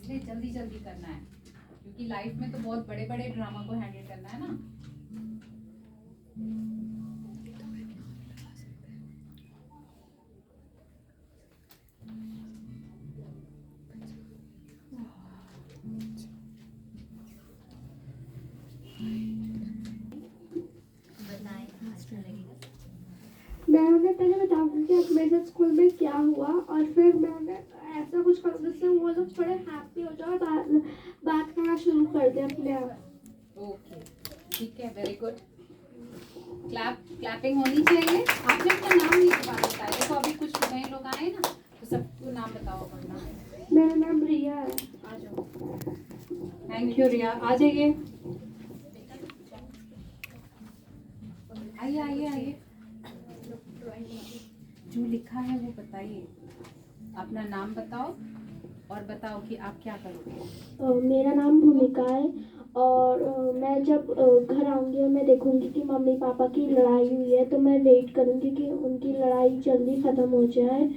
इसलिए जल्दी जल्दी करना है, क्योंकि लाइफ में तो बहुत बड़े बड़े ड्रामा को हैंडल करना है ना। मैं उन्हें पहले बताऊंगी कि अब मेरे साथ स्कूल में क्या हुआ, और फिर मैं उन्हें ऐसा कुछ करूँ जिससे वो लोग थोड़े हैप्पी हो जाए और बात करना शुरू कर दें अपने आप। ओके, ठीक है, वेरी गुड। क्लैपिंग होनी चाहिए। आपने अपना नाम नहीं बताया। देखो अभी कुछ नए लोग आए ना, तो सबको नाम बताओ अपना। मेरा नाम रिया है। आ जाओ। थैंक यू रिया, आ जाइए। आइए आइए आइए। जो लिखा है वो बताइए। अपना नाम बताओ और बताओ कि आप क्या करोगे। मेरा नाम भूमिका है, और मैं जब घर आऊँगी और मैं देखूँगी कि मम्मी पापा की लड़ाई हुई है, तो मैं वेट करूँगी कि उनकी लड़ाई जल्दी ख़त्म हो जाए,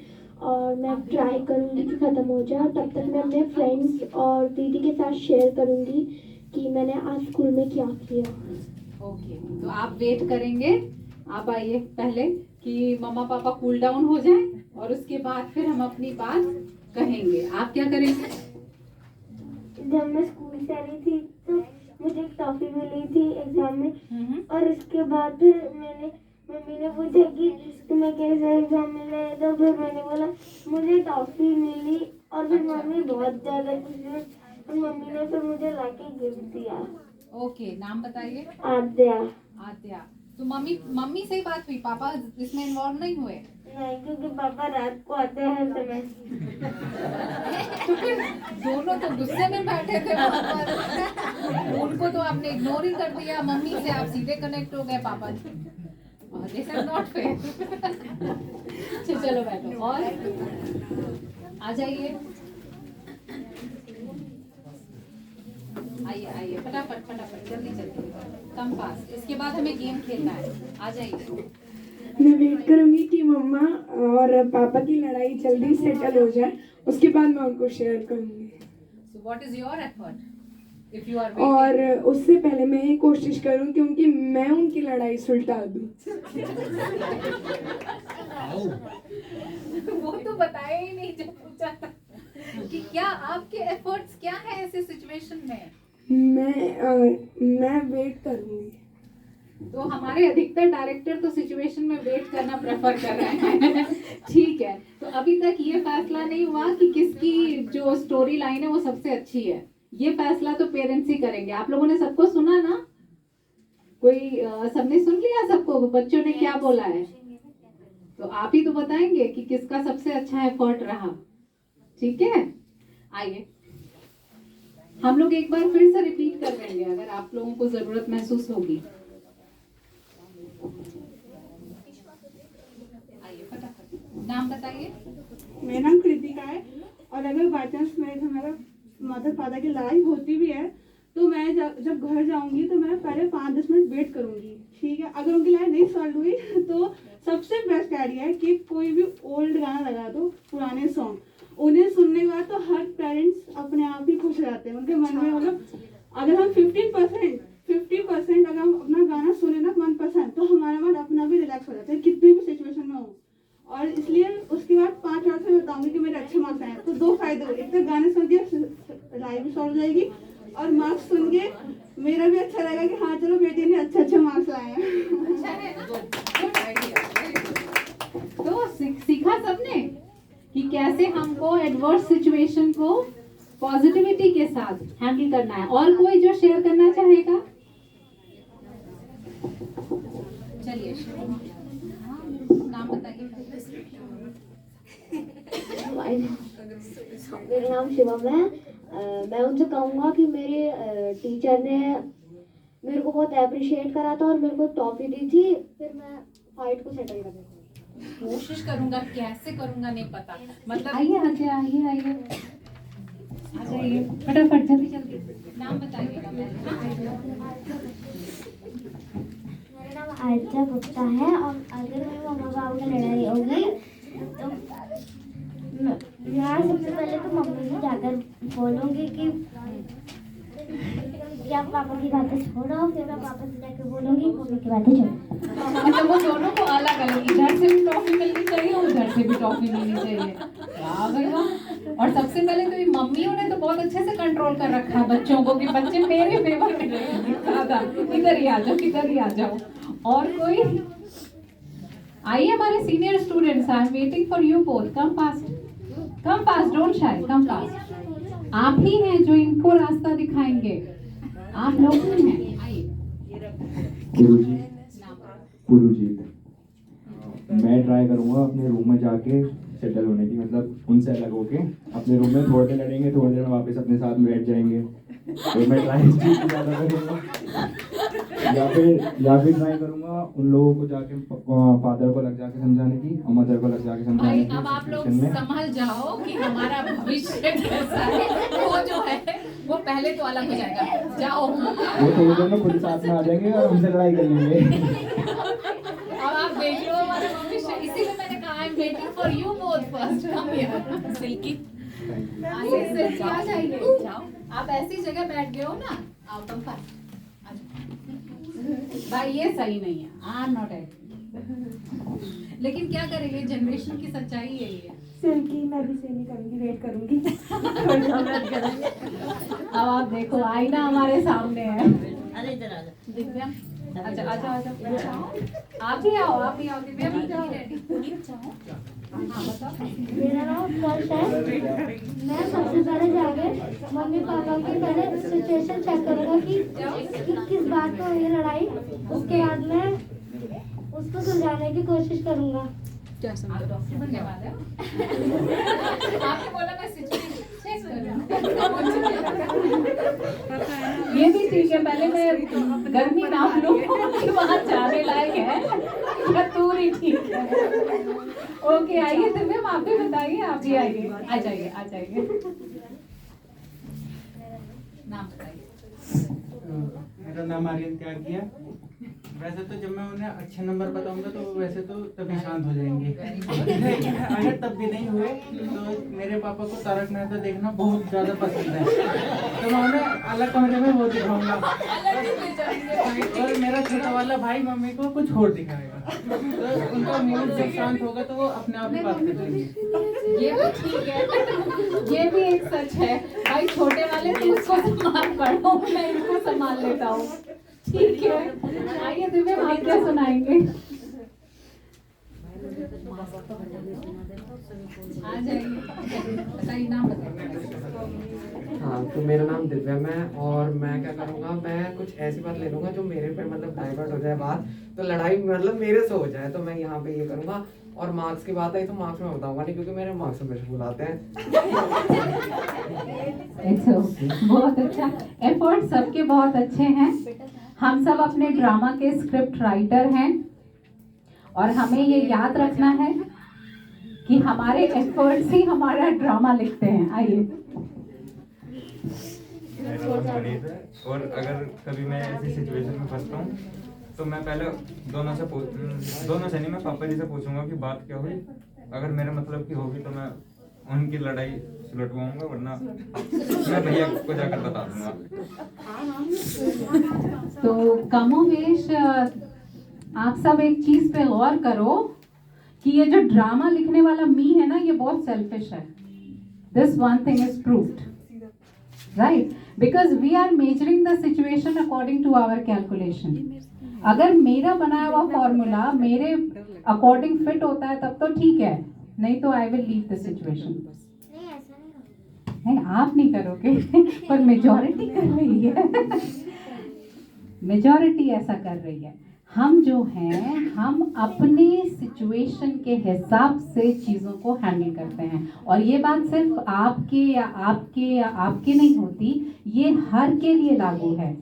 और मैं ट्राई करूँगी कि ख़त्म हो जाए। तब तक मैं अपने फ्रेंड्स और दीदी के साथ शेयर करूँगी कि मैंने आज स्कूल में क्या किया। ओके, तो आप वेट करेंगे। आप आइए पहले कि मम्मा पापा कूल डाउन हो जाए, और उसके बाद फिर हम अपनी बात कहेंगे। आप क्या करेंगे? जब मैं स्कूल से आ रही थी तो मुझे एक टॉफी मिली थी एग्जाम में, और उसके बाद फिर मम्मी ने पूछा कि तुम्हें कैसा एग्जाम मिला है, तो फिर मैंने बोला मुझे टॉफी मिली, और फिर मम्मी बहुत ज़्यादा खुश हुई, और मम्मी ने फिर मुझे लाके गिफ्ट दिया। ओके, नाम बताइए। आद्या। आद्या। तो मम्मी से ही बात हुई, पापा इसमें इन्वॉल्व नहीं हुए? नहीं, क्योंकि पापा रात को आते हैं हर समय। तो फिर दोनों तो गुस्से में बैठे थे वहाँ पर। उनको तो आपने इग्नोर ही कर दिया, मम्मी से आप सीधे कनेक्ट हो गए पापा से। This is not fair. चलो बैठो और आ जाइए। आइए आइए, फटाफट फटाफट, जल्दी जल्दी, कम पास। इसके बाद हमें गेम खेलना है। आ जाइए। मैं वेट करूंगी कि मम्मा और पापा की लड़ाई जल्दी सेटल हो जाए, उसके बाद मैं उनको शेयर करूंगी। So what is your effort? If you are और waiting. उससे पहले मैं ये कोशिश करूं क्योंकि मैं उनकी लड़ाई सुलटा दूं। वो तो बताया ही नहीं जब पूछा था कि क्या आपके एफर्ट्स क्या है ऐसे सिचुएशन में। मैं वेट करूंगी। तो हमारे अधिकतर डायरेक्टर तो सिचुएशन में वेट करना प्रेफर कर रहे हैं। ठीक है, तो अभी तक ये फैसला नहीं हुआ कि किसकी जो स्टोरी लाइन है वो सबसे अच्छी है। ये फैसला तो पेरेंट्स ही करेंगे। आप लोगों ने सबको सुना ना? कोई सबने सुन लिया? सबको बच्चों ने क्या बोला है? तो आप ही तो बताएंगे कि किसका सबसे अच्छा एफर्ट रहा। ठीक है, आइए हम लोग एक बार फिर से रिपीट कर देंगे अगर आप लोगों को जरूरत महसूस होगी। आइए फटाफट, नाम बताइए। मेरा नाम कृतिका है, और अगर बाई चांस मेरे हमारा मदर फादर की लड़ाई होती भी है तो मैं जब घर जाऊंगी तो मैं पहले 5-10 मिनट वेट करूंगी। ठीक है, अगर उनकी लड़ाई नहीं सॉल्व हुई तो सबसे बेस्ट आइडिया है कि कोई भी ओल्ड गाना लगा दो, पुराने सॉन्ग। उन्हें सुनने के बाद तो हर पेरेंट्स अपने आप ही खुश रहते हैं। उनके मन में मतलब अगर हम 50% अगर हम अपना गाना सुने ना मनपसंद, तो हमारा मन अपना भी रिलैक्स हो जाता है कितनी भी सिचुएशन में हो। और इसलिए उसके बाद 5 मिनट में बताऊंगी कि मेरे अच्छे मार्क्स आए। तो 2 फायदे हुए, एक तो गाने सुन के लड़ाई भी सॉल्व हो जाएगी, और मार्क्स सुन के मेरा भी अच्छा रहेगा कि हाँ चलो बेटी ने अच्छे मार्क्स लाए हैं। अच्छा है ना? Good idea. तो सीखा सबने कि कैसे हमको एडवर्स सिचुएशन को पॉजिटिविटी के साथ हैंडल करना है। और कोई जो शेयर करना चाहेगा? चलिए, नाम बताइए। मेरा नाम शिवम है। मैं उनसे कहूँगा कि मेरे टीचर ने मेरे को बहुत अप्रिशिएट करा था और मेरे को टॉफी दी थी। फिर मैं फाइट को सेटल करने की कोशिश करूंगा, कैसे करूंगा नहीं पता। मतलब आइए आइए आइए आइए आ जाइए फटाफट, जल्दी जल्दी नाम बताइएगा। मेरा नाम आयशा गुप्ता है, और अगर मेरे मम्मा पापा की लड़ाई होगी तो यहाँ सबसे पहले तो मम्मी को जाकर बोलूँगी कि आप पापा की बातें छोड़ो, फिर मैं पापा से जाकर बोलूँगी मम्मी की बातें छोड़ो। मतलब वो दोनों को अलग अलग, इधर से भी टॉफी मिलनी चाहिए, उधर से भी टॉफी मिलनी चाहिए। क्या भैया। और सबसे पहले तो ये मम्मियों ने तो बहुत अच्छे से कंट्रोल कर रखा है बच्चों को कि बच्चे मेरे फेवर में रहेंगे ज्यादा। इधर ही आ जाओ, इधर ही आ जाओ। और कोई आइए हमारे senior students, I am waiting for you both. Come fast, don't shy, come fast. आप ही हैं जो इनको रास्ता दिखाएंगे, आप लोग ही हैं। आइए। गुरुजी, मैं ट्राई करूंगा अपने रूम में जाके सेटल होने की, मतलब उनसे अलग होके अपने रूम में थोड़ी देर लड़ेंगे, थोड़ी देर में वापस अपने साथ में बैठ जाएंगे। तो मैं ट्राई इस चीज़ की ज़्यादा करूँगा, या फिर ट्राई करूँगा उन लोगों को जाके फादर को लग जाके समझाने की और मदर को लग जाके समझाने भाई की। अब आप लोग सिचुएशन में समझ जाओ कि हमारा भविष्य कैसा है। वो जो है वो पहले तो अलग हो जाएगा। जाओ, वो थोड़ी देर में खुद साथ में आ जाएंगे और हमसे लड़ाई कर लेंगे। अब आप देख लो हमारा भविष्य। इसीलिए मैंने कहा I am waiting for you both first. Come here Silky, आइए सिल्की आ जाइए। जाओ, आप ऐसी जगह बैठ गए हो ना, आओ कम फास्ट। भाई ये सही नहीं है, आई एम नॉट एग्री। लेकिन क्या करेंगे, जनरेशन की सच्चाई यही है। सिल्की, मैं भी सेम करूंगी, वेट करूंगी। अब आप देखो आईना हमारे सामने है। अरे इधर आ जा। दिव्या, अच्छा आजा। आप भी आओ दिव्या भी जाओ। हाँ बताओ। मेरा नाम स्पर्श है। मैं सबसे पहले जाके मम्मी पापा की पहले सिचुएशन चेक करूँगा कि किस बात को हुई लड़ाई। उसके बाद मैं उसको सुलझाने की कोशिश करूँगा। आप डॉक्टर बनने वाले हो? आपने बोला मैं सिचुएशन चेक करूँ। ये भी ठीक है, पहले मैं गर्मी नाप लूँ कि वहाँ जाने लायक है या दूर ही ठीक है। ओके आइए दिव्या, आप भी बताइए, आप भी आइए, आ जाइए। नाम बताइए। मेरा नाम आर्यन त्यागी है। वैसे तो जब मैं उन्हें अच्छे नंबर बताऊंगा तो वैसे तो तभी शांत हो जाएंगे, लेकिन अगर तब भी नहीं हुए तो मेरे पापा को तारक मेहता देखना बहुत ज़्यादा पसंद है, तो मैं उन्हें अलग कमरे में वो दिखाऊंगा और मेरा छोटा वाला भाई मम्मी को कुछ और दिखाएगा, तो उनका मूड जब शांत होगा तो वो अपने आप ही बात कर लेंगे। ये भी ठीक है, ये भी एक सच है। भाई छोटे वाले तो उसको संभाल पड़ो, मैं इनको संभाल लेता हूँ। ठीक है, आइए दिव्या, आप क्या सुनाएंगे? आ जाइए, बताइए, नाम बताइए। हाँ, तो मेरा नाम दिव्या है और मैं क्या करूँगा, मैं कुछ ऐसी बात ले लूँगा जो मेरे पे मतलब डाइवर्ट हो जाए बात, तो लड़ाई मतलब मेरे से हो जाए, तो मैं यहाँ पे ये करूँगा। और मार्क्स की बात आई तो मार्क्स में बताऊंगा नहीं, क्योंकि मेरे मार्क्स हमेशा भूल आते हैं। बहुत अच्छा, एफर्ट सबके बहुत अच्छे हैं। हम सब अपने ड्रामा के स्क्रिप्ट राइटर हैं और हमें ये याद रखना है कि हमारे एफर्ट्स ही हमारा ड्रामा लिखते हैं। आइए। और अगर कभी मैं ऐसी सिचुएशन में फंसता हूँ तो मैं पहले दोनों से नहीं, मैं पापा जी से पूछूंगा कि बात क्या हुई। अगर मेरे मतलब की होगी तो मैं उनकी लड़ाई सुलटवाऊंगा, वरना मैं भैया को जाकर बता दूंगा। तो कमोवेश आप सब एक चीज पे गौर करो कि ये जो ड्रामा लिखने वाला मी है ना, ये बहुत सेल्फिश है। This one thing is proved, right? Because we are measuring the situation according to our calculation. अगर मेरा बनाया हुआ फॉर्मूला मेरे अकॉर्डिंग फिट होता है तब तो ठीक है, नहीं तो I will leave the situation. नहीं, आप नहीं करोगे पर मेजॉरिटी कर रही है। मेजॉरिटी ऐसा कर रही है। हम जो हैं, हम अपने सिचुएशन के हिसाब से चीज़ों को हैंडल करते हैं। और ये बात सिर्फ आपके या आपके नहीं होती, ये हर के लिए लागू है।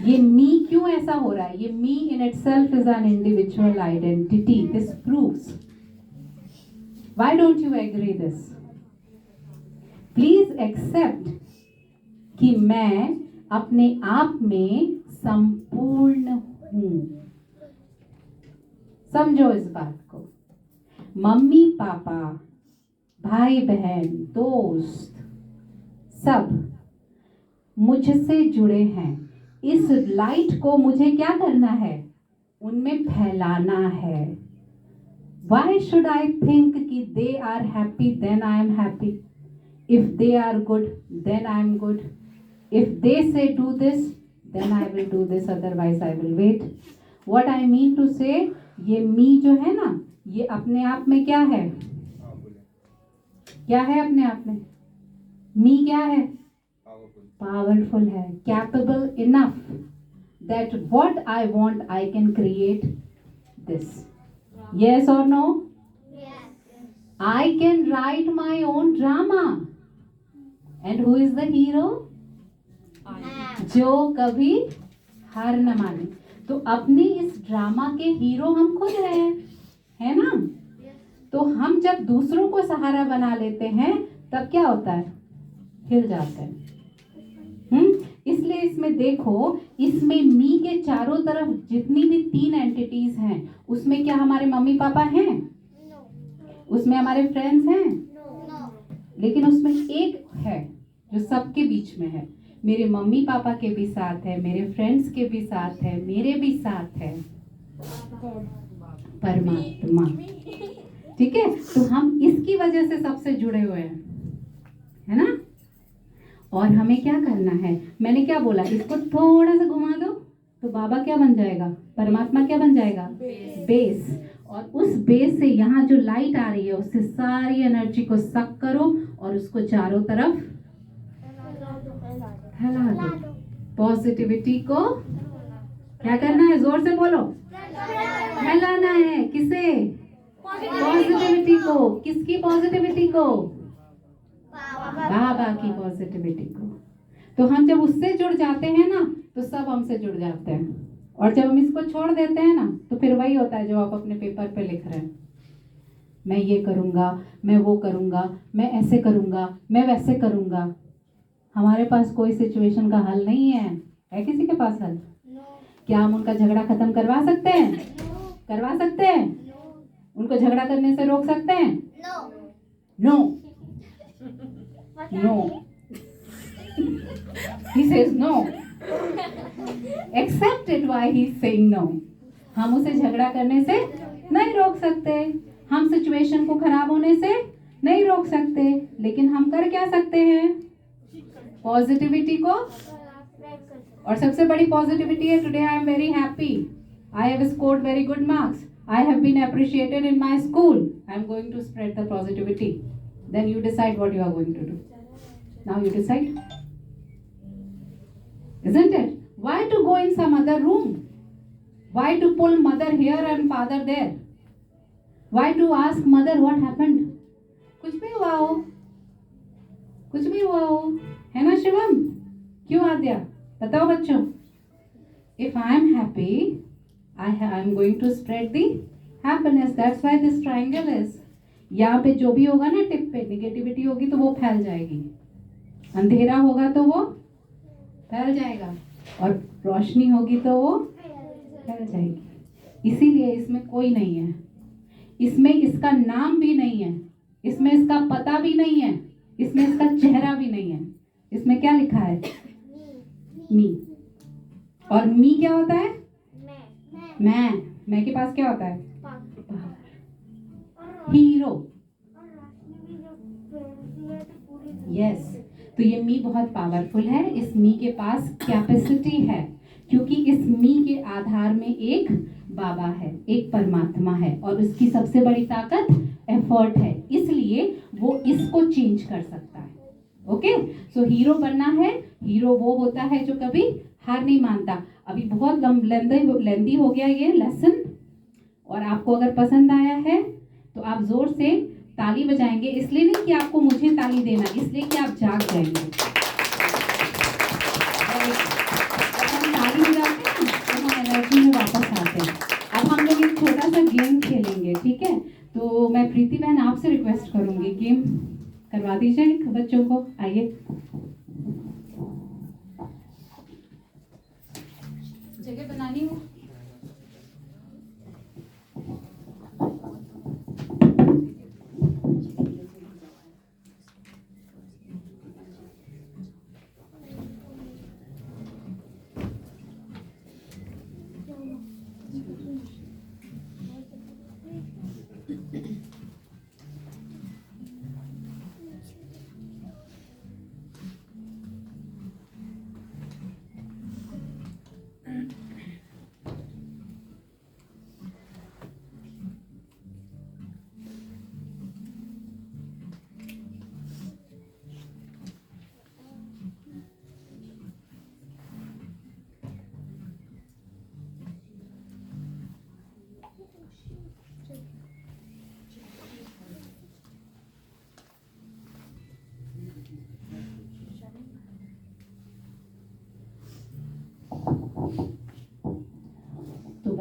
ये मी क्यों ऐसा हो रहा है? ये me in itself is an individual identity. This proves. Why don't you agree this? Please accept कि मैं अपने आप में संपूर्ण हूं। समझो इस बात को। मम्मी पापा भाई बहन, दोस्त, सब मुझसे जुड़े हैं। इस लाइट को मुझे क्या करना है? उनमें फैलाना है। Why should I think कि they are happy then I am happy? If they are good then I am good. If they say do this then I will do this, otherwise I will wait. What I mean to say, ये मी जो है ना, ये अपने आप में क्या है? क्या है अपने आप में? मी क्या है? पावरफुल है, capable enough that what I want I can create this. Yes or no? I can write my own drama. And who is the hero? जो कभी हार न माने। तो अपनी इस ड्रामा के हीरो हम खुद हैं, है ना? तो हम जब दूसरों को सहारा बना लेते हैं तब क्या होता है? हिल जाते हैं। इसलिए इसमें देखो, इसमें मी के चारों तरफ जितनी भी 3 एंटिटीज हैं, उसमें क्या हमारे मम्मी पापा हैं? उसमें हमारे फ्रेंड्स हैं? लेकिन उसमें एक है जो सबके बीच में है। मेरे मम्मी पापा के भी साथ है, मेरे फ्रेंड्स के भी साथ है, मेरे भी साथ है परमात्मा। ठीक है, तो हम इसकी वजह से सबसे जुड़े हुए हैं, है ना? और हमें क्या करना है? मैंने क्या बोला, इसको थोड़ा सा घुमा दो तो बाबा क्या बन जाएगा? परमात्मा क्या बन जाएगा? बेस। और उस बेस से यहाँ जो लाइट आ रही है उससे सारी एनर्जी को सक करो और उसको चारों तरफ फैला दो। पॉजिटिविटी को क्या करना है? जोर से बोलो। फैलाना है। किसे? पॉजिटिविटी को। किसकी पॉजिटिविटी को? बाबा की पॉजिटिविटी को। तो हम जब उससे जुड़ जाते हैं ना तो सब हमसे जुड़ जाते हैं, और जब हम इसको छोड़ देते हैं ना तो फिर वही होता है जो आप अपने पेपर पे लिख रहे हैं। मैं ये करूँगा, मैं वो करूँगा, मैं ऐसे करूँगा, मैं वैसे करूँगा। हमारे पास कोई सिचुएशन का हल नहीं है। है किसी के पास हल? क्या हम उनका झगड़ा खत्म करवा सकते हैं? करवा सकते हैं? उनको झगड़ा करने से रोक सकते हैं? No no. He says no. Accept it. Why he is saying no? हम उसे झगड़ा करने से नहीं रोक सकते, हम सिचुएशन को खराब होने से नहीं रोक सकते, लेकिन हम कर क्या सकते हैं? पॉजिटिविटी को। और सबसे बड़ी पॉजिटिविटी है, today I am very happy, I have scored very good marks, I have been appreciated in my school. I am going to spread the positivity. Then you decide what you are going to do. Now you decide. Isn't it? Why to go in some other room? Why to pull mother here and father there? Why to ask mother what happened? कुछ भी हुआ हो, कुछ भी हुआ हो, है ना शिवम? क्यों आद्या? बताओ बच्चों। If I am happy, I am going to spread the happiness. That's why this triangle is. यहाँ पे जो भी होगा ना टिप पे, निगेटिविटी होगी तो वो फैल जाएगी, अंधेरा होगा तो वो फैल जाएगा, और रोशनी होगी तो वो फैल जाएगी। इसीलिए इसमें कोई नहीं है, इसमें इसका नाम भी नहीं है, इसमें इसका पता भी नहीं है, इसमें इसका चेहरा भी नहीं है। इसमें क्या लिखा है? मी। और मी क्या होता है? मैं के पास क्या होता है? हीरो। यस, तो ये मी बहुत पावरफुल है। इस मी के पास कैपेसिटी है, क्योंकि इस मी के आधार में एक बाबा है, एक परमात्मा है, और उसकी सबसे बड़ी ताकत एफर्ट है, इसलिए वो इसको चेंज कर सकता है। ओके, सो हीरो बनना है। हीरो वो होता है जो कभी हार नहीं मानता। अभी बहुत लेंदी हो गया ये लेसन, और आपको अगर पसंद आया है तो आप जोर से ताली बजाएंगे, इसलिए नहीं कि आपको मुझे ताली देना, इसलिए कि आप जाग जाएंगे। हम ताली बजाते हैं तो हम एनर्जी में वापस आते हैं। अब हम लोग एक छोटा सा गेम खेलेंगे, ठीक है? तो मैं प्रीति बहन आपसे रिक्वेस्ट करूंगी, गेम करवा दीजिए बच्चों को। आइए, जगह बनानी हो।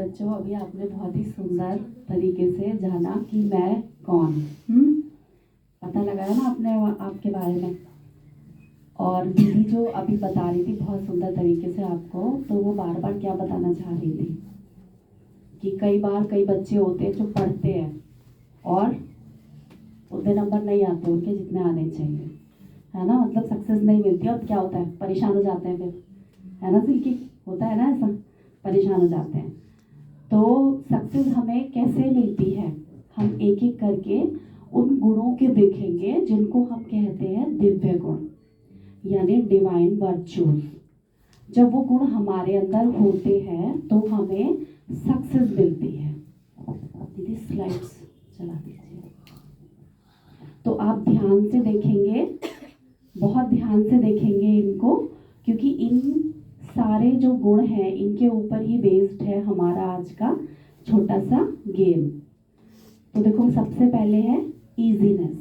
बच्चों, अभी आपने बहुत ही सुंदर तरीके से जाना कि मैं कौन पता लगाया ना आपने आपके बारे में। और दीदी जो अभी बता रही थी बहुत सुंदर तरीके से आपको, तो वो बार बार क्या बताना चाह रही थी कि कई बार कई बच्चे होते हैं जो पढ़ते हैं और उतने नंबर नहीं आते उनके जितने आने चाहिए, है ना, मतलब सक्सेस नहीं मिलती और क्या होता है, परेशान हो जाते हैं फिर, है ना सिल्की, होता है ना ऐसा, परेशान हो जाते हैं। तो सक्सेस हमें कैसे मिलती है, हम एक एक करके उन गुणों के देखेंगे जिनको हम कहते हैं दिव्य गुण, यानी डिवाइन वर्च्यूज। जब वो गुण हमारे अंदर होते हैं तो हमें सक्सेस मिलती है। दीदी स्लाइड्स चला दीजिए। तो आप ध्यान से देखेंगे, बहुत ध्यान से देखेंगे इनको, क्योंकि इन सारे जो गुण हैं इनके ऊपर ही बेस्ड है हमारा आज का छोटा सा गेम। तो देखो सबसे पहले है इजीनेस,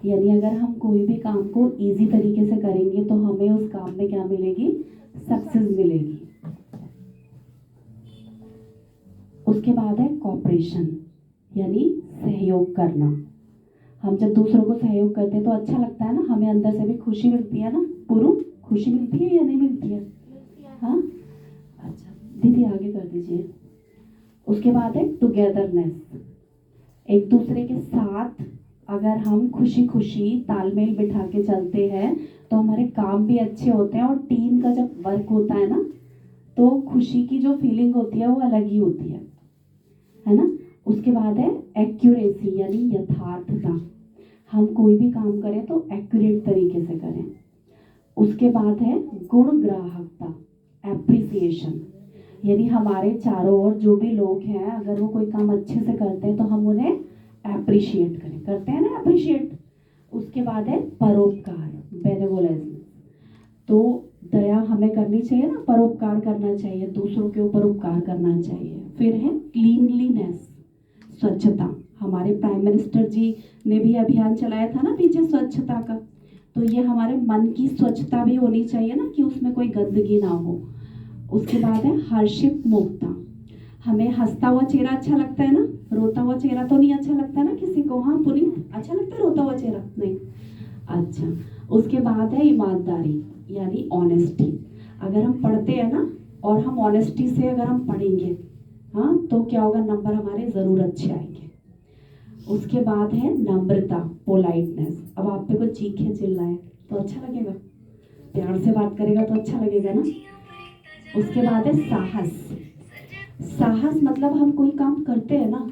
यानी अगर हम कोई भी काम को इजी तरीके से करेंगे तो हमें उस काम में क्या मिलेगी, सक्सेस मिलेगी। उसके बाद है कोऑपरेशन, यानी सहयोग करना। हम जब दूसरों को सहयोग करते हैं तो अच्छा लगता है ना, हमें अंदर से भी खुशी मिलती है ना। पुरु, खुशी मिलती है या नहीं मिलती है? हाँ, अच्छा दीदी आगे कर दीजिए। उसके बाद है टुगेदरनेस, एक दूसरे के साथ अगर हम खुशी खुशी तालमेल बिठा के चलते हैं तो हमारे काम भी अच्छे होते हैं, और टीम का जब वर्क होता है ना तो खुशी की जो फीलिंग होती है वो अलग ही होती है ना। उसके बाद है एक्यूरेसी, यानी यथार्थता, हम कोई भी काम करें तो एक्यूरेट तरीके से करें। उसके बाद है गुण ग्राहकता, एप्रिसिएशन, यानी हमारे चारों ओर जो भी लोग हैं अगर वो कोई काम अच्छे से करते हैं तो हम उन्हें अप्रिशिएट करें, करते हैं ना अप्रिशिएट। उसके बाद है परोपकार, बेनेवोलेंस, तो दया हमें करनी चाहिए ना, परोपकार करना चाहिए, दूसरों के ऊपर उपकार करना चाहिए। फिर है क्लीनलीनेस, स्वच्छता, हमारे प्राइम मिनिस्टर जी ने भी अभियान चलाया था ना पीछे स्वच्छता का, तो ये हमारे मन की स्वच्छता भी होनी चाहिए ना कि उसमें कोई गंदगी ना हो। उसके बाद है हर्षित मुक्ता, हमें हंसता हुआ चेहरा अच्छा लगता है ना, रोता हुआ चेहरा तो नहीं अच्छा लगता ना किसी को। हाँ पूरी अच्छा लगता है रोता हुआ चेहरा? नहीं। अच्छा, उसके बाद है ईमानदारी, यानी ऑनेस्टी, अगर हम पढ़ते हैं ना और हम ऑनेस्टी से अगर हम पढ़ेंगे हाँ तो क्या होगा, नंबर हमारे ज़रूर अच्छे आएंगे। उसके बाद है नम्रता, पोलाइटनेस, अब आप पे कुछ चीखे चिल्लाए तो अच्छा लगेगा, प्यार से बात करेगा तो अच्छा लगेगा ना। उसके बाद है साहस, साहस मतलब हम कोई काम करते हैं ना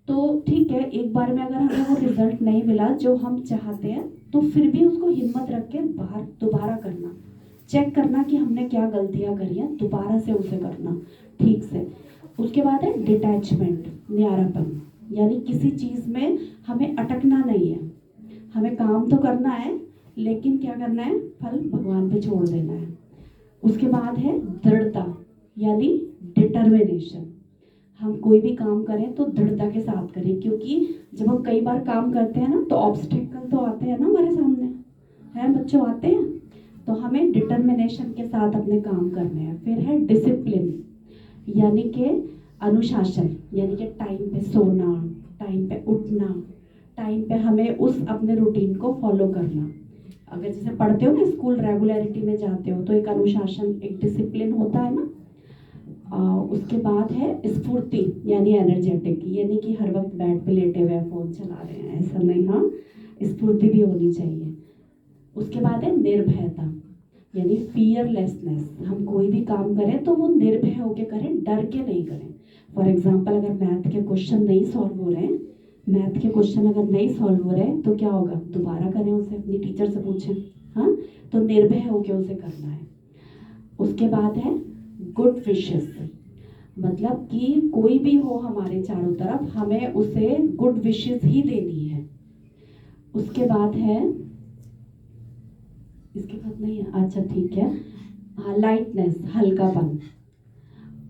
तो ठीक है, एक बार में अगर हमें वो रिजल्ट नहीं मिला जो हम चाहते हैं तो फिर भी उसको हिम्मत रख के बाहर दोबारा करना, चेक करना कि हमने क्या गलतियां करी हैं, दोबारा से उसे करना ठीक से। उसके बाद है डिटैचमेंट, न्यारापन, यानी किसी चीज़ में हमें अटकना नहीं है, हमें काम तो करना है लेकिन क्या करना है, फल भगवान पे छोड़ देना है। उसके बाद है दृढ़ता, यानी डिटर्मिनेशन, हम कोई भी काम करें तो दृढ़ता के साथ करें, क्योंकि जब हम कई बार काम करते हैं ना तो ऑब्स्टेकल तो आते हैं ना हमारे सामने, है बच्चों आते हैं, तो हमें डिटर्मिनेशन के साथ अपने काम करने हैं। फिर है डिसिप्लिन, यानी कि अनुशासन, यानी कि टाइम पे सोना, टाइम पे उठना, टाइम पे हमें उस अपने रूटीन को फॉलो करना। अगर जैसे पढ़ते हो ना स्कूल, रेगुलरिटी में जाते हो तो एक अनुशासन, एक डिसिप्लिन होता है ना। उसके बाद है स्फूर्ति, यानी एनर्जेटिक, यानी कि हर वक्त बेड पे लेटे हुए फ़ोन चला रहे हैं ऐसा नहीं, हाँ स्फूर्ति भी होनी चाहिए। उसके बाद है निर्भयता, यानी फियरलेसनेस, हम कोई भी काम करें तो वो निर्भय होकर करें, डर के नहीं करें। फॉर एग्जाम्पल अगर मैथ के क्वेश्चन नहीं सॉल्व हो रहे हैं, मैथ के क्वेश्चन अगर नहीं सॉल्व हो रहे हैं तो क्या होगा, दोबारा करें उसे, अपनी टीचर से पूछें, हाँ तो निर्भय होकर उसे करना है। उसके बाद है गुड विशेस, मतलब कि कोई भी हो हमारे चारों तरफ हमें उसे गुड विशेस ही देनी है। उसके बाद है, इसके बाद नहीं है, अच्छा ठीक है, हाँ लाइटनेस, हल्कापन।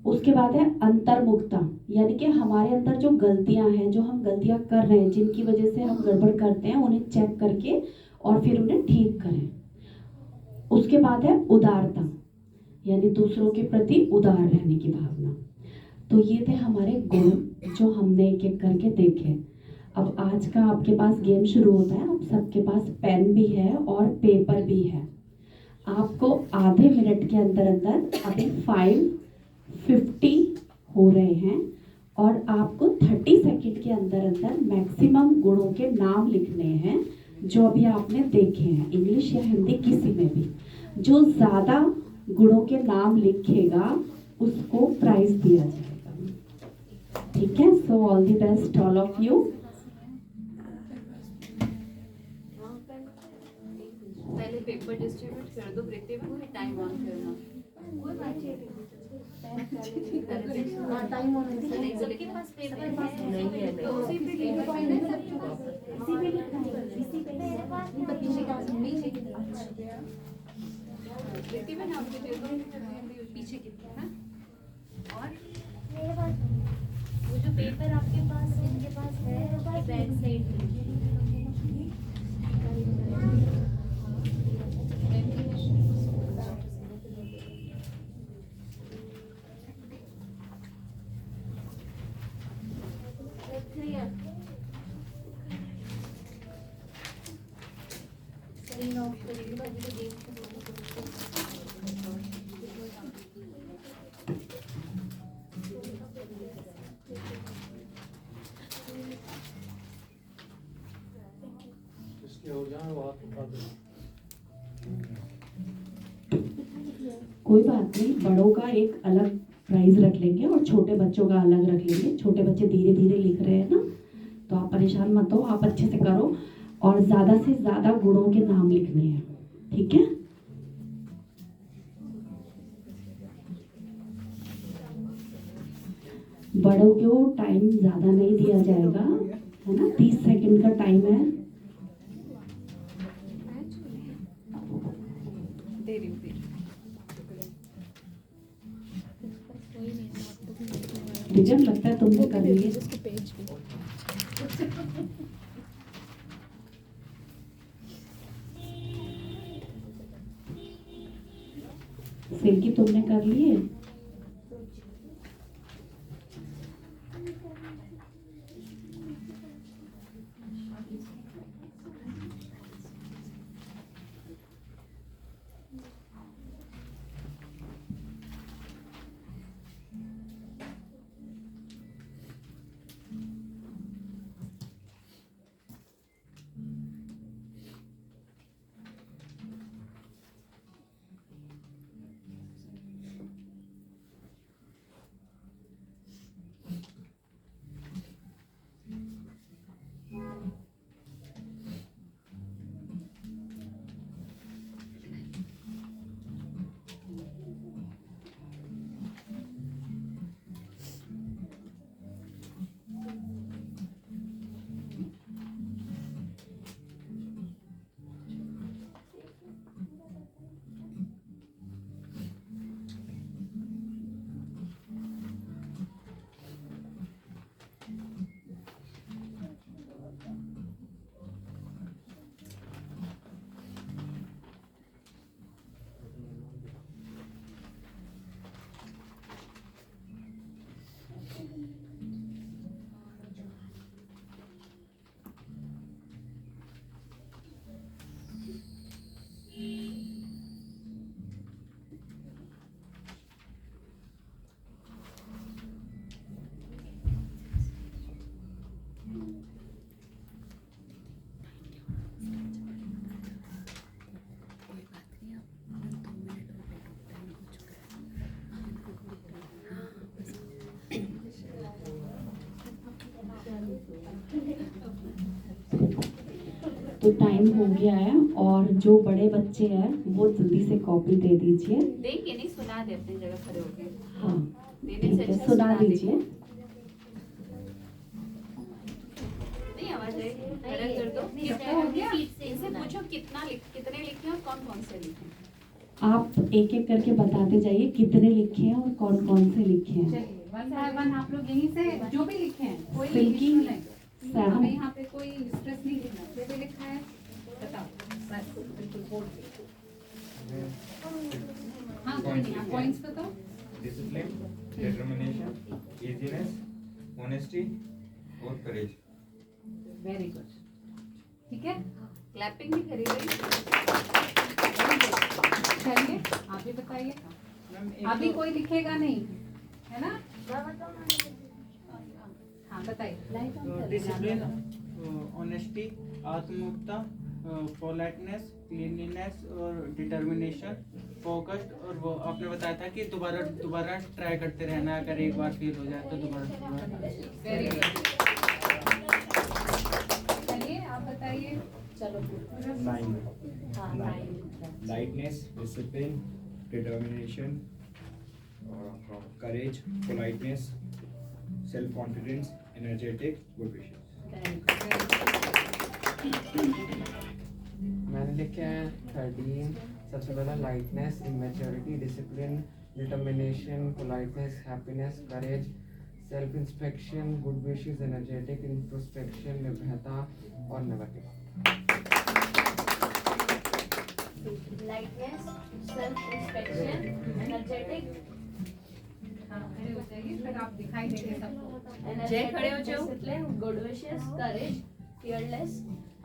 उसके बाद है अंतर्मुखता, यानी कि हमारे अंदर जो गलतियां हैं, जो हम गलतियां कर रहे हैं, जिनकी वजह से हम गड़बड़ करते हैं, उन्हें चेक करके और फिर उन्हें ठीक करें। उसके बाद है उदारता, यानी दूसरों के प्रति उदार रहने की भावना। तो ये थे हमारे गुण जो हमने एक एक करके देखे। अब आज का आपके पास गेम शुरू होता है। अब सबके पास पेन भी है और पेपर भी है। आपको आधे मिनट के अंदर अंदर अभी 5:50 हो रहे हैं और आपको 30 सेकंड के अंदर अंदर मैक्सिमम गुणों के नाम लिखने हैं जो अभी आपने देखे हैं, इंग्लिश या हिंदी किसी में भी। जो ज़्यादा गुणों के नाम लिखेगा उसको प्राइज दिया जाएगा। ठीक है, so all the best all of you. पहले पेपर डिस्ट्रीब्यूट कर दो प्रतिभा, फिर टाइम ऑन करना। टाइम ऑन नहीं, सबके पास पेपर नहीं है, तो उसी पे लिखो। पीछे का पीछे की प्रतिभा नाम के दे दो, पीछे की है। और मेरे पास वो जो पेपर आपके पास इनके पास है उसकी बैक साइड कोई बात नहीं, बड़ों का एक अलग प्राइज रख लेंगे और छोटे बच्चों का अलग रख लेंगे। छोटे बच्चे धीरे धीरे लिख रहे हैं ना, तो आप परेशान मत हो, आप अच्छे से करो और ज़्यादा से ज़्यादा गुणों के नाम लिखने हैं। ठीक है, बड़ों को टाइम ज़्यादा नहीं दिया जाएगा, है ना। 30 सेकंड का टाइम है। रिजन लगता है तुमने कर लिए। सिल्की तुमने कर लिए। तो टाइम हो गया है और जो बड़े बच्चे हैं वो जल्दी से कॉपी दे दीजिए। देंगे नहीं, सुना दे अपनी जगह खड़े होके। हाँ देने ठीक से है, अच्छा सुना दीजिए। नहीं आवाज आई, अलग कर दो। कितना हो गया? इनसे पूछो कितने लिखे और कौन कौन से लिखे। आप एक एक करके बताते जाइए कितने लिखे हैं और कौन कौन से लिखे हैं। चलिए वन बाय वन आप लोग यहीं से जो भी लिखे हैं, कोई सिल्की, issue नहीं। सैम। हमें यहाँ पे कोई स्ट्रेस नहीं लेना, जो भी लिखा है बताओ बस, बिल्कुल बोल। हाँ कोई नहीं, पॉइंट्स बताओ। डिसिप्लिन, डिटर्मिनेशन, इजीनेस, ऑनेस्टी और करेज। Very good. ठीक है, क्लैपिंग भी करी गई। चलिए आप भी बताइए। अभी कोई लिखेगा नहीं है ना? हाँ बताइए। डिसिप्लिन, ऑनेस्टी, आत्ममुक्ता, पोलाइटनेस, क्लीनलीनेस और डिटर्मिनेशन, फोकस्ड, और वो आपने बताया था कि दोबारा ट्राई करते रहना, अगर एक बार फेल हो जाए तो दोबारा। Very good. चलिए आप बताइए। चलो lightness, discipline, determination, courage, politeness, self confidence, energetic, good wishes. मैंने लिखे हैं 13। सबसे पहला lightness, immaturity, discipline, determination, politeness, happiness, courage, self inspection, good wishes, energetic, introspection, निर्भयता और never give Lightness, self-inspection, energetic, हाँ खड़े हो जाइए, फिर आप दिखाई देंगे सबको। energetic, discipline, good wishes, courage, fearless,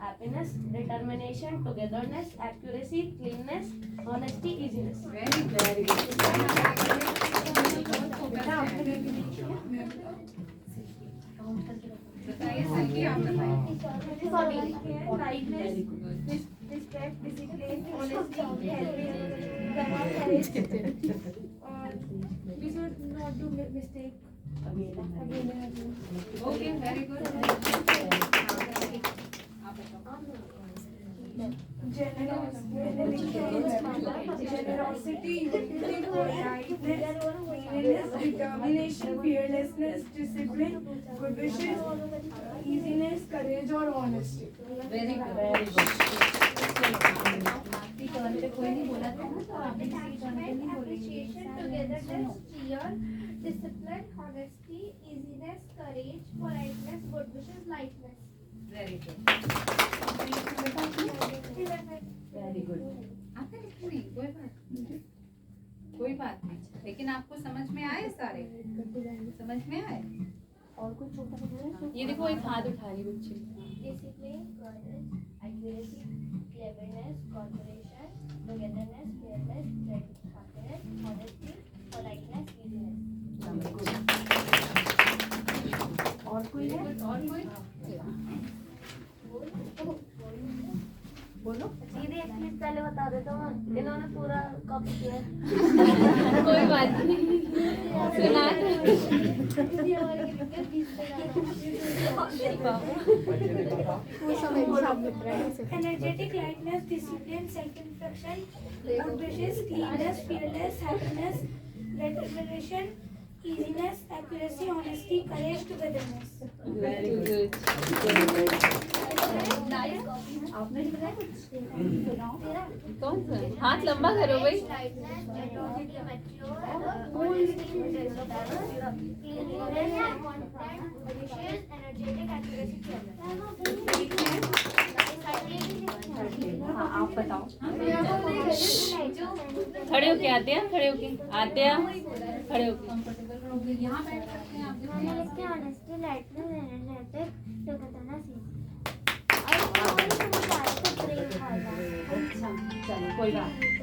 happiness, determination, togetherness, accuracy, cleanness, honesty, easiness. Very very बताइए सही, आप बताइए। Lightness, respect, discipline, honesty, helping, courage. We should not do mistake again and again. Okay very good. आप बताओ। Generosity, unity, politeness, cleanliness, determination, fearlessness, discipline, good wishes, easiness, courage और honesty. Very good very good. आपकी turn पे कोई नहीं बोला था ना, तो आप भी किसी टर्न पे नहीं बोलेंगे। Appreciation, togetherness, fear, discipline, honesty, easiness, courage, politeness, good wishes, lightness. Very good very good. आपने लिखी नहीं, कोई बात नहीं, लेकिन आपको समझ में आए सारे? समझ में आए? और कुछ छोटा सा ये देखो एक हाथ उठा रही बच्ची। discipline, courage, accuracy, cleverness, cooperation, togetherness, fearless, happiness, honesty, politeness, easiness. और कोई है? और कोई? बोलो। दीदी एक चीज पहले बता देता हूँ, इन्होंने पूरा कॉपी किया है। कोई बात नहीं, सुना Energetic, lightness, discipline, self-inspection, good wishes, cleanness, fearless, happiness, determination, easiness, accuracy, honesty, courage, togetherness. Very good. आपने लिखा है कुछ? कौन सा? हाथ लंबा करो भाई। हाँ आप बताओ। खड़े होके आते हैं, खड़े होके आते हैं, खड़े होके। कंफर्टेबल रहोगे, यहाँ बैठ सकते हैं आप। Honesty, lightness, energetic, togetherness, अच्छा चलो कोई बात नहीं।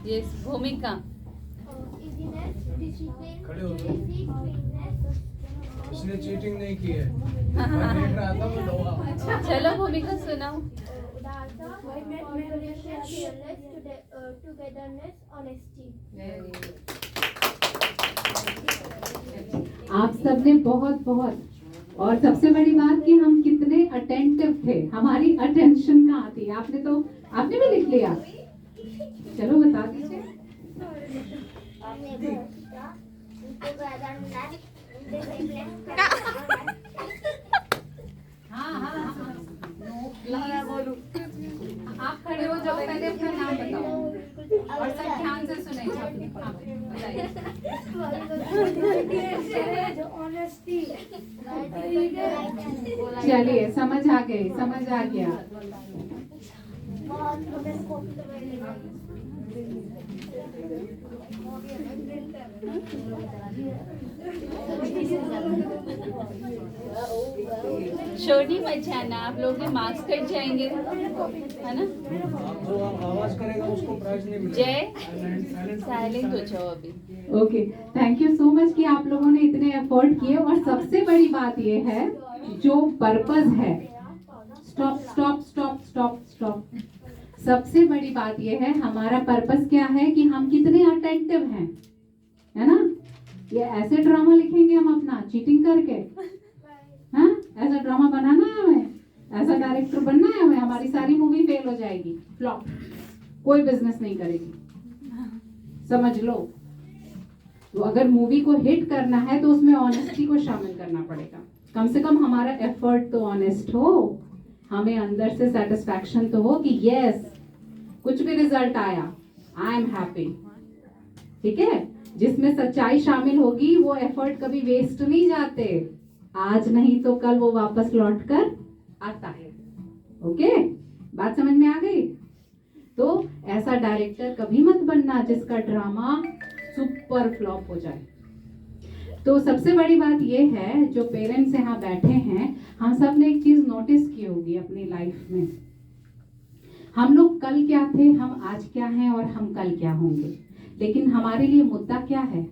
ये भूमिका। उसने चीटिंग नहीं की है। मैं देख रहा था वो लोहा। चलो भूमिका सुनाओ। togetherness, honesty. आप सबने बहुत बहुत, और सबसे बड़ी बात कि हम कितने अटेंटिव थे, हमारी अटेंशन कहाँ थी। आपने भी लिख लिया? चलो बता दीजिए। हाँ आप खड़े हो जाओ, पहले अपना नाम बताओ और सब ध्यान से सुने। बताइए। चलिए समझ आ गई, समझ आ गया। छोटी मत जाना, आप लोगों के मार्क्स कट जाएंगे, है ना। जो आवाज करेगा उसको प्राइज नहीं मिलेगा। जय साइलेंट हो जाओ अभी। Okay, thank you so much कि आप लोगों ने इतने एफर्ट किए। और सबसे बड़ी बात ये है जो पर्पस है, stop stop stop stop stop, सबसे बड़ी बात ये है हमारा पर्पस क्या है कि हम कितने अटेंटिव हैं, है ना। ये ऐसे ड्रामा लिखेंगे हम अपना चीटिंग करके, हाँ ऐसा ड्रामा बनाना है हमें, ऐसा डायरेक्टर बनना है हमें, हमारी सारी मूवी फेल हो जाएगी, फ्लॉप, कोई बिजनेस नहीं करेगी, समझ लो। तो अगर मूवी को हिट करना है तो उसमें ऑनेस्टी को शामिल करना पड़ेगा। कम से कम हमारा एफर्ट तो ऑनेस्ट हो, हमें अंदर से सेटिस्फैक्शन तो हो कि यस कुछ भी रिजल्ट आया आई एम हैप्पी, ठीक है। जिसमें सच्चाई शामिल होगी वो एफर्ट कभी वेस्ट नहीं जाते, आज नहीं तो कल वो वापस लौट कर आता है। ओके, बात समझ में आ गई। तो ऐसा डायरेक्टर कभी मत बनना जिसका ड्रामा सुपर फ्लॉप हो जाए। तो सबसे बड़ी बात ये है, जो पेरेंट्स यहाँ बैठे हैं, हम सब ने एक चीज नोटिस की होगी अपनी लाइफ में, हम लोग कल क्या थे, हम आज क्या हैं और हम कल क्या होंगे। लेकिन हमारे लिए मुद्दा क्या है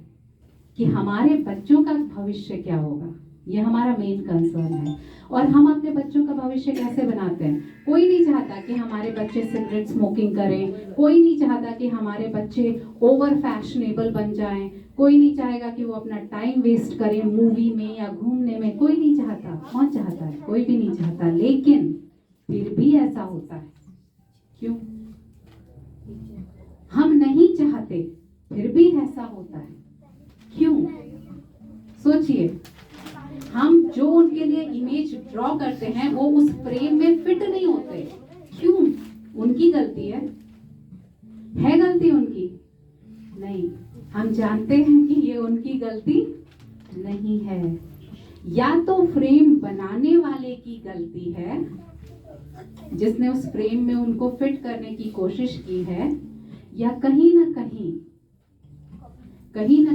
कि हमारे बच्चों का भविष्य क्या होगा, ये हमारा मेन कंसर्न है। और हम अपने बच्चों का भविष्य कैसे बनाते हैं। कोई नहीं चाहता कि हमारे बच्चे सिगरेट स्मोकिंग करें, कोई नहीं चाहता कि हमारे बच्चे ओवर फैशनेबल बन जाएं, कोई नहीं चाहेगा कि वो अपना टाइम वेस्ट करें मूवी में या घूमने में, कोई नहीं चाहता। कौन चाहता है? कोई भी नहीं चाहता। लेकिन फिर भी ऐसा होता है, क्यों? हम नहीं चाहते फिर भी ऐसा होता है, क्यों? सोचिए, हम जो उनके लिए इमेज ड्रॉ करते हैं वो उस फ्रेम में फिट नहीं होते, क्यों? उनकी गलती है गलती उनकी? नहीं, हम जानते हैं कि ये उनकी गलती नहीं है। या तो फ्रेम बनाने वाले की गलती है जिसने उस फ्रेम में उनको फिट करने की कोशिश की है, या कहीं ना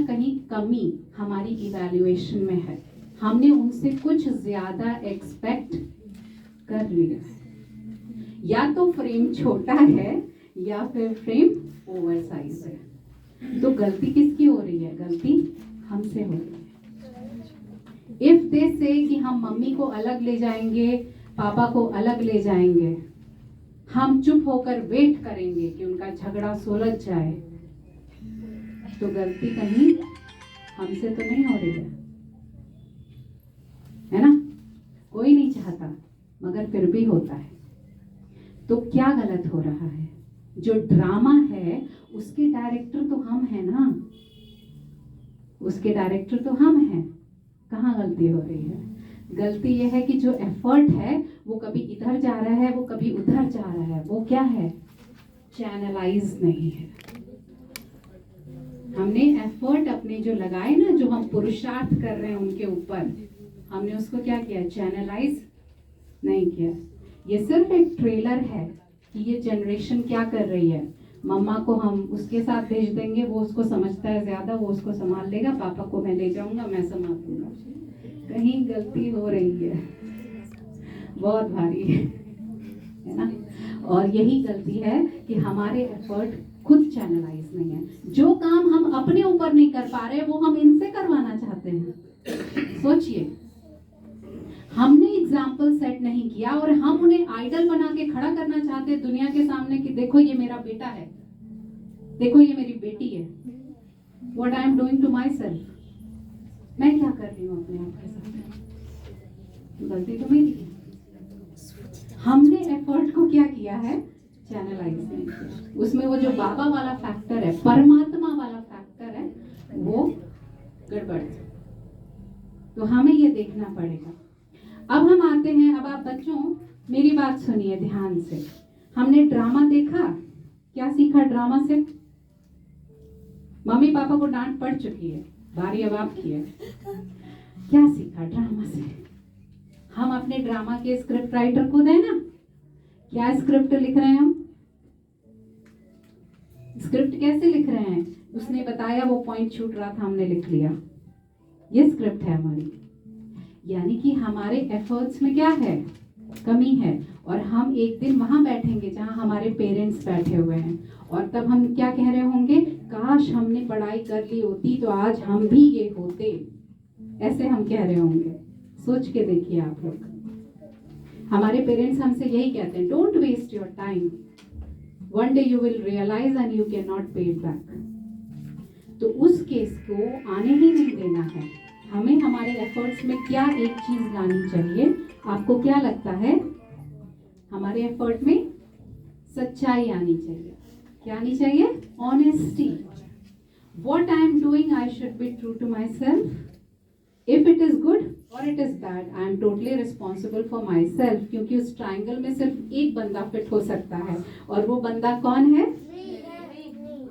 कहीं कमी हमारी इवैल्यूएशन में है, हमने उनसे कुछ ज्यादा एक्सपेक्ट कर लिया। या तो फ्रेम छोटा है या फिर फ्रेम ओवर साइज है। तो गलती किसकी हो रही है? गलती हमसे हो रही है। इफ दे से कि हम मम्मी को अलग ले जाएंगे, पापा को अलग ले जाएंगे, हम चुप होकर वेट करेंगे कि उनका झगड़ा सुलझ जाए, तो गलती कहीं हमसे तो नहीं हो रही है ना? कोई नहीं चाहता मगर फिर भी होता है। तो क्या गलत हो रहा है? जो ड्रामा है उसके डायरेक्टर तो हम हैं ना, उसके डायरेक्टर तो हम हैं। कहाँ गलती हो रही है? गलती यह है कि जो एफर्ट है वो कभी इधर जा रहा है, वो कभी उधर जा रहा है। वो क्या है? चैनलाइज नहीं है। हमने एफर्ट अपने जो लगाए ना, जो हम पुरुषार्थ कर रहे हैं उनके ऊपर, हमने उसको क्या किया? चैनलाइज नहीं किया। ये सिर्फ एक ट्रेलर है कि ये जनरेशन क्या कर रही है। मम्मा को हम उसके साथ भेज देंगे, वो उसको समझता है ज्यादा, वो उसको संभाल लेगा। पापा को मैं ले जाऊंगा, मैं संभाल लूंगा। कहीं गलती हो रही है, बहुत भारी है ना। और यही गलती है कि हमारे एफर्ट खुद चैनलाइज नहीं है। जो काम हम अपने ऊपर नहीं कर पा रहे वो हम इनसे करवाना चाहते हैं। सोचिए, हमने एग्जाम्पल सेट नहीं किया और हम उन्हें आइडल बना के खड़ा करना चाहते हैं दुनिया के सामने कि देखो ये मेरा बेटा है, देखो ये मेरी बेटी है। What I am doing to myself, मैं क्या कर रही हूँ अपने आप के साथ? गलती तो मेरी है। हमने एफर्ट को क्या किया है? चैनलाइज नहीं किया। उसमें वो जो बाबा वाला फैक्टर है, परमात्मा वाला फैक्टर है, वो गड़बड़ है। तो हमें ये देखना पड़ेगा। अब हम आते हैं, अब आप बच्चों मेरी बात सुनिए ध्यान से। हमने ड्रामा देखा, क्या सीखा ड्रामा से? मम्मी पापा को डांट पड़ चुकी है, बारी अब आपकी है। क्या सीखा ड्रामा से? हम अपने ड्रामा के स्क्रिप्ट राइटर को दें ना, क्या स्क्रिप्ट लिख रहे हैं हम? स्क्रिप्ट स्क्रिप्ट कैसे लिख रहे हैं, उसने बताया, वो पॉइंट छूट रहा था, हमने लिख लिया। ये स्क्रिप्ट है हमारी। यानी कि हमारे एफर्ट्स में क्या है, कमी है। और हम एक दिन वहां बैठेंगे जहां हमारे पेरेंट्स बैठे हुए हैं, और तब हम क्या कह रहे होंगे, काश हमने पढ़ाई कर ली होती तो आज हम भी ये होते, ऐसे हम कह रहे होंगे। सोच के देखिए आप लोग, हमारे पेरेंट्स हमसे यही कहते हैं, don't waste your time, one day you will realise and you can not pay it back. तो उस केस को आने ही नहीं देना है। हमें हमारे एफर्ट्स में क्या एक चीज लानी चाहिए, आपको क्या लगता है? हमारे एफर्ट में सच्चाई आनी चाहिए। क्या आनी चाहिए? Honesty. What I am doing, I should be true to myself. If it is good or it is bad, I am totally responsible for myself. क्योंकि उस ट्रायंगल में सिर्फ एक बंदा फिट हो सकता है, और वो बंदा कौन है?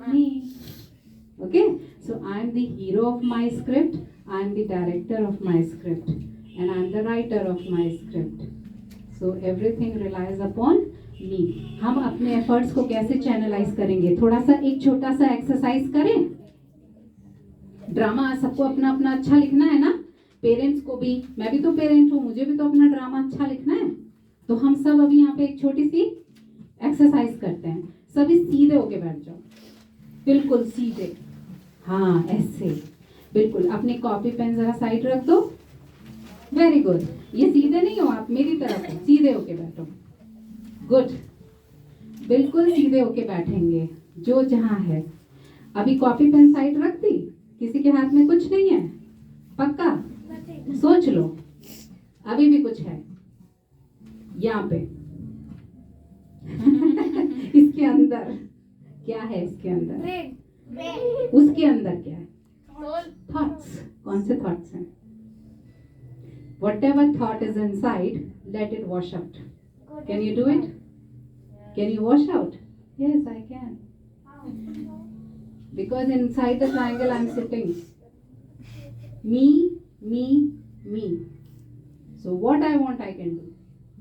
Me. Okay? So I am the hero of my script. I am the director of my script, and I am the writer of my script. So everything relies upon me. हम अपने एफर्ट्स को कैसे channelise करेंगे? थोड़ा सा एक छोटा सा एक्सरसाइज करें। ड्रामा सबको अपना अपना अच्छा लिखना है ना, पेरेंट्स को भी, मैं भी तो पेरेंट हूँ, मुझे भी तो अपना ड्रामा अच्छा लिखना है। तो हम सब अभी यहाँ पे एक छोटी सी एक्सरसाइज करते हैं। सभी सीधे होके बैठ जाओ, बिल्कुल सीधे। हाँ, ऐसे बिल्कुल। अपनी कॉपी पेन जरा साइड रख दो। Very good. ये सीधे नहीं हो आप, मेरी तरफ हो, सीधे होके बैठो। गुड, बिल्कुल सीधे होके बैठेंगे, जो जहां है। अभी कॉपी पेन साइड रख दी, किसी के हाथ में कुछ नहीं है, पक्का? सोच लो, अभी भी कुछ है यहाँ पे। इसके अंदर क्या है? इसके अंदर, उसके अंदर क्या है? थॉट्स। कौन से थॉट्स हैं? Whatever thought is inside, let it wash out. Can you do it? Can you wash out? Yes, I can. Because inside the triangle I am sitting. Me, me, me. So what I want I can do.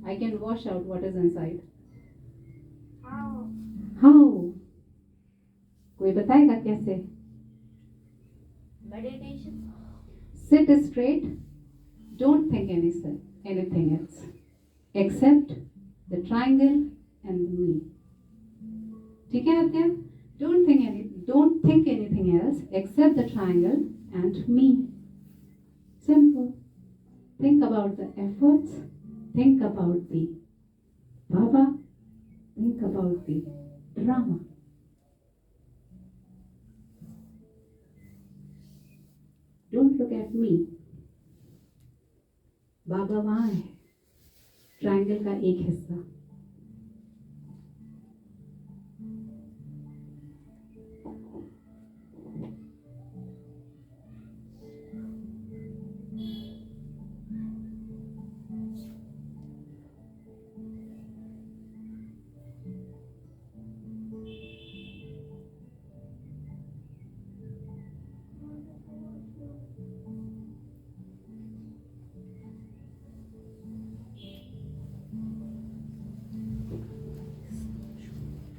I can wash out what is inside. How? कोई बताएगा कैसे? Meditation. Sit straight. Don't think anything else except the triangle and me. ठीक है आत्या? Don't think anything else except the triangle and me. Simple. Think about the efforts. Think about the Baba. Think about the drama. Don't look at me. बाबा वहां है, triangle का एक हिस्सा।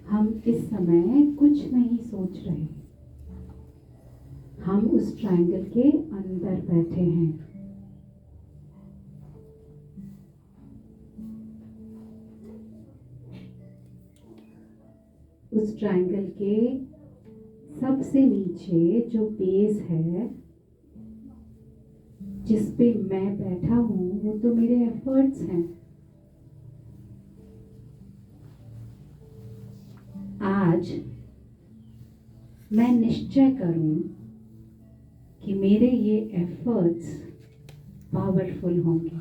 हम इस समय कुछ नहीं सोच रहे, हम उस ट्रायंगल के अंदर बैठे हैं। उस ट्रायंगल के सबसे नीचे जो बेस है, जिस पे मैं बैठा हूं, वो तो मेरे एफर्ट्स हैं। आज मैं निश्चय करूं कि मेरे ये एफर्ट्स पावरफुल होंगे,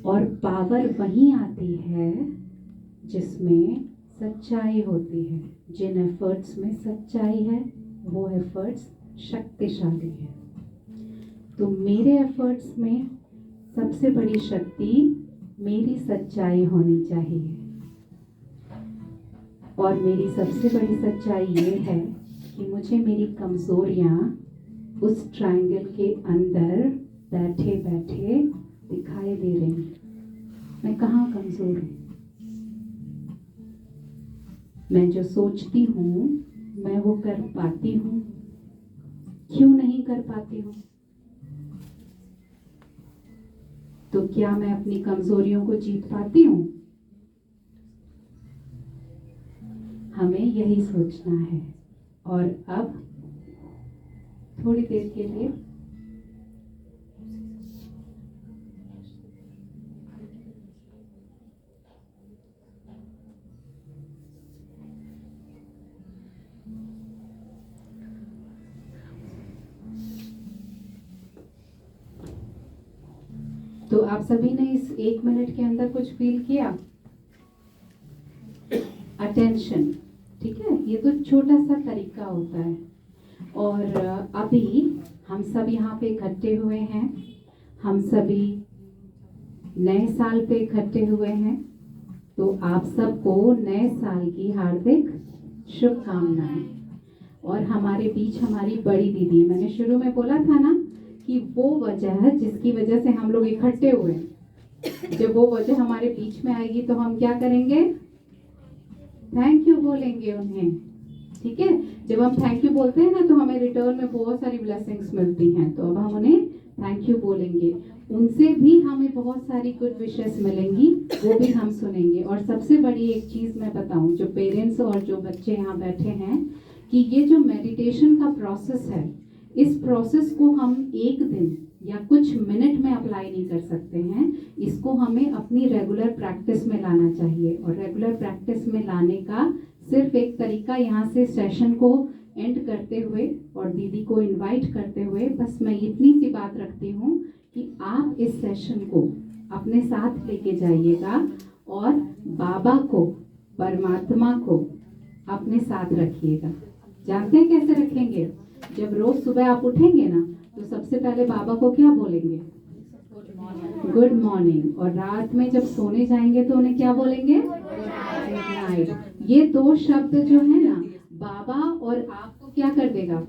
और पावर वहीं आती है जिसमें सच्चाई होती है। जिन एफर्ट्स में सच्चाई है, वो एफर्ट्स शक्तिशाली है। तो मेरे एफर्ट्स में सबसे बड़ी शक्ति मेरी सच्चाई होनी चाहिए, और मेरी सबसे बड़ी सच्चाई ये है कि मुझे मेरी कमजोरियां उस ट्रायंगल के अंदर बैठे बैठे दिखाई दे रही हैं। मैं कहाँ कमजोर हूँ? मैं जो सोचती हूँ मैं वो कर पाती हूँ? क्यों नहीं कर पाती हूँ? तो क्या मैं अपनी कमजोरियों को जीत पाती हूँ? हमें यही सोचना है। और अब थोड़ी देर के लिए तो आप सभी ने इस 1 मिनट के अंदर कुछ फील किया? अटेंशन, ठीक है, ये तो छोटा सा तरीका होता है। और अभी हम सब यहाँ पे इकट्ठे हुए हैं, हम सभी नए साल पे इकट्ठे हुए हैं। तो आप सबको नए साल की हार्दिक शुभकामनाएं। और हमारे बीच हमारी बड़ी दीदी, मैंने शुरू में बोला था ना कि वो वजह है जिसकी वजह से हम लोग इकट्ठे हुए। जब वो वजह हमारे बीच में आएगी तो हम क्या करेंगे? थैंक यू बोलेंगे उन्हें, ठीक है। जब हम थैंक यू बोलते हैं ना तो हमें रिटर्न में बहुत सारी ब्लेसिंग्स मिलती हैं। तो अब हम उन्हें थैंक यू बोलेंगे, उनसे भी हमें बहुत सारी गुड विशेस मिलेंगी, वो भी हम सुनेंगे। और सबसे बड़ी एक चीज मैं बताऊं, जो पेरेंट्स और जो बच्चे यहाँ बैठे हैं, कि ये जो मेडिटेशन का प्रोसेस है, इस प्रोसेस को हम एक दिन या कुछ मिनट में अप्लाई नहीं कर सकते हैं। इसको हमें अपनी रेगुलर प्रैक्टिस में लाना चाहिए। और रेगुलर प्रैक्टिस में लाने का सिर्फ एक तरीका, यहाँ से सेशन को एंड करते हुए और दीदी को इनवाइट करते हुए बस मैं इतनी सी बात रखती हूँ कि आप इस सेशन को अपने साथ लेके जाइएगा और बाबा को, परमात्मा को अपने साथ रखिएगा। जानते हैं कैसे रखेंगे? जब रोज सुबह आप उठेंगे ना तो सबसे पहले बाबा को क्या बोलेंगे? Good morning. और रात में जब सोने जाएंगे तो उन्हें क्या बोलेंगे? Good night. ये 2 शब्द जो है ना, बाबा और आपको क्या कर देगा?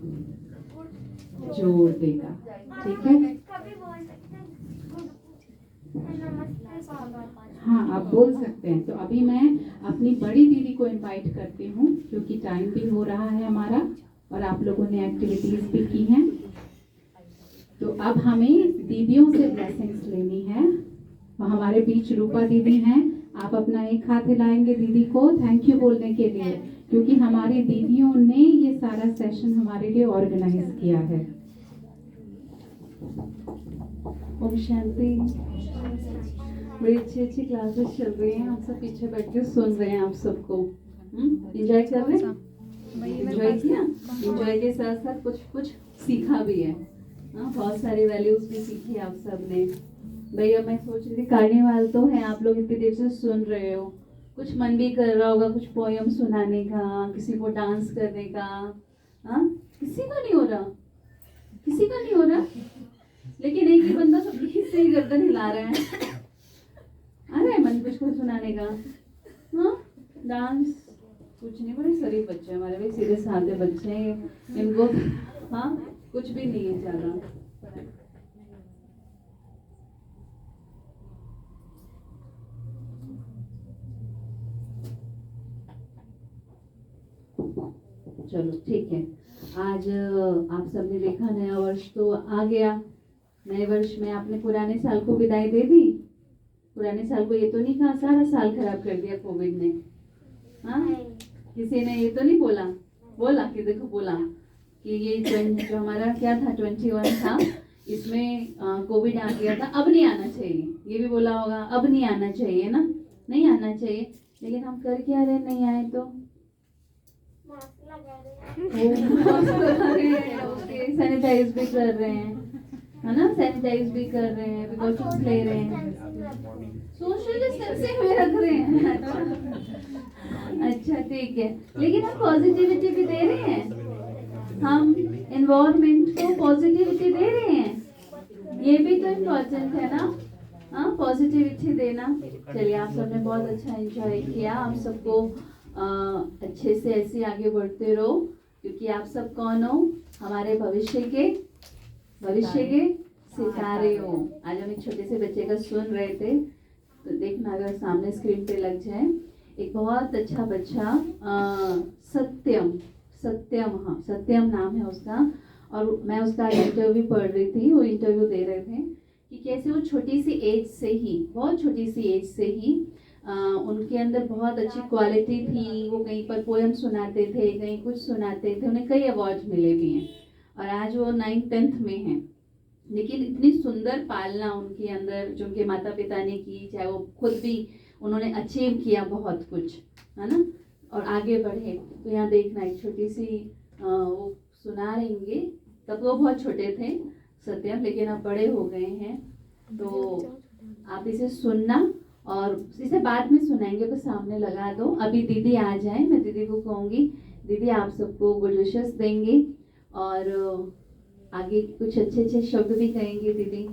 जोड़ देगा, ठीक है। हाँ, आप बोल सकते हैं। तो अभी मैं अपनी बड़ी दीदी को इनवाइट करती हूँ, क्योंकि टाइम भी हो रहा है हमारा और आप लोगों ने एक्टिविटीज भी की हैं। तो अब हमें दीदियों से ब्लेसिंग्स लेनी है। और हमारे बीच रूपा दीदी हैं, आप अपना एक हाथ हिलाएंगे दीदी को थैंक यू बोलने के लिए, क्योंकि हमारी दीदियों ने ये सारा सेशन हमारे लिए ऑर्गेनाइज किया है। ओम शांति। बड़ी अच्छी क्लासेस चल रही हैं, हम सब पीछे बैठ के सुन रहे हैं आप सबको। एंजॉय कर रहे हैं? एंजॉय किया? एंजॉय के साथ साथ कुछ सीखा भी है। बहुत सारी वैल्यूज भी सीखी आप सब ने। भैया मैं सोच रही थी, कार्निवाल तो है, आप लोग इतनी देर से सुन रहे हो, कुछ मन भी कर रहा होगा कुछ पोयम सुनाने का, किसी को डांस करने का। हाँ, किसी का नहीं हो रहा, किसी का नहीं हो रहा, लेकिन एक ही बंदा सबकी से ही गर्दन हिला रहा है। आ रहा है मन कुछ को सुनाने का? हाँ, डांस कुछ नहीं, बड़े शरीफ बच्चे हमारे, भाई सीधे साधे बच्चे हैं, इनको हाँ कुछ भी नहीं है ज्यादा। चलो ठीक है, आज आप सबने देखा नया वर्ष तो आ गया। नए वर्ष में आपने पुराने साल को विदाई दे दी। पुराने साल को ये तो नहीं कहा सारा साल खराब कर दिया कोविड ने। हाँ, किसी ने ये तो नहीं बोला कि देखो बोला कि ये जो हमारा क्या था 21 था, इसमें कोविड आ गया था, अब नहीं आना चाहिए। ये भी बोला होगा अब नहीं आना चाहिए ना, नहीं आना चाहिए। लेकिन हम कर क्या रहे, नहीं आए तो ओके, सैनिटाइज भी कर रहे हैं, है ना, सैनिटाइज भी कर रहे हैं, प्रिकॉशंस ले रहे हैं, सोशल डिस्टेंसिंग में रख रहे हैं। अच्छा ठीक है, लेकिन हम पॉजिटिविटी भी दे रहे हैं, हम एनवायरनमेंट को पॉजिटिविटी दे रहे हैं, ये भी तो इम्पोर्टेंट है ना। हाँ, पॉजिटिविटी देना। चलिए, आप सबने बहुत अच्छा एंजॉय किया। आप सबको अच्छे से ऐसे आगे बढ़ते रहो, क्योंकि आप सब कौन हो? हमारे भविष्य के सितारे हो। आज हम एक छोटे से बच्चे का सुन रहे थे, तो देखना अगर सामने स्क्रीन पे लग जाए। एक बहुत अच्छा बच्चा सत्यम सत्यम, हाँ सत्यम नाम है उसका। और मैं उसका इंटरव्यू पढ़ रही थी, वो इंटरव्यू दे रहे थे कि कैसे वो छोटी सी एज से ही, बहुत छोटी सी एज से ही उनके अंदर बहुत अच्छी क्वालिटी थी। वो कहीं पर पोएम सुनाते थे, कहीं कुछ सुनाते थे, उन्हें कई अवार्ड मिले भी हैं। और आज वो 9th-10th में हैं। लेकिन इतनी सुंदर पालना उनके अंदर जो उनके माता पिता ने की, चाहे वो खुद भी उन्होंने अचीव किया बहुत कुछ, है ना, और आगे बढ़े। तो यहाँ देखना एक छोटी सी वो सुना रहेंगे। तब वो बहुत छोटे थे सत्यम, लेकिन अब बड़े हो गए हैं। तो आप इसे सुनना और इसे बाद में सुनाएंगे, तो सामने लगा दो। अभी दीदी आ जाए, मैं दीदी को कहूँगी, दीदी आप सबको गुड विशेस देंगे और आगे कुछ अच्छे अच्छे शब्द भी कहेंगे दीदी।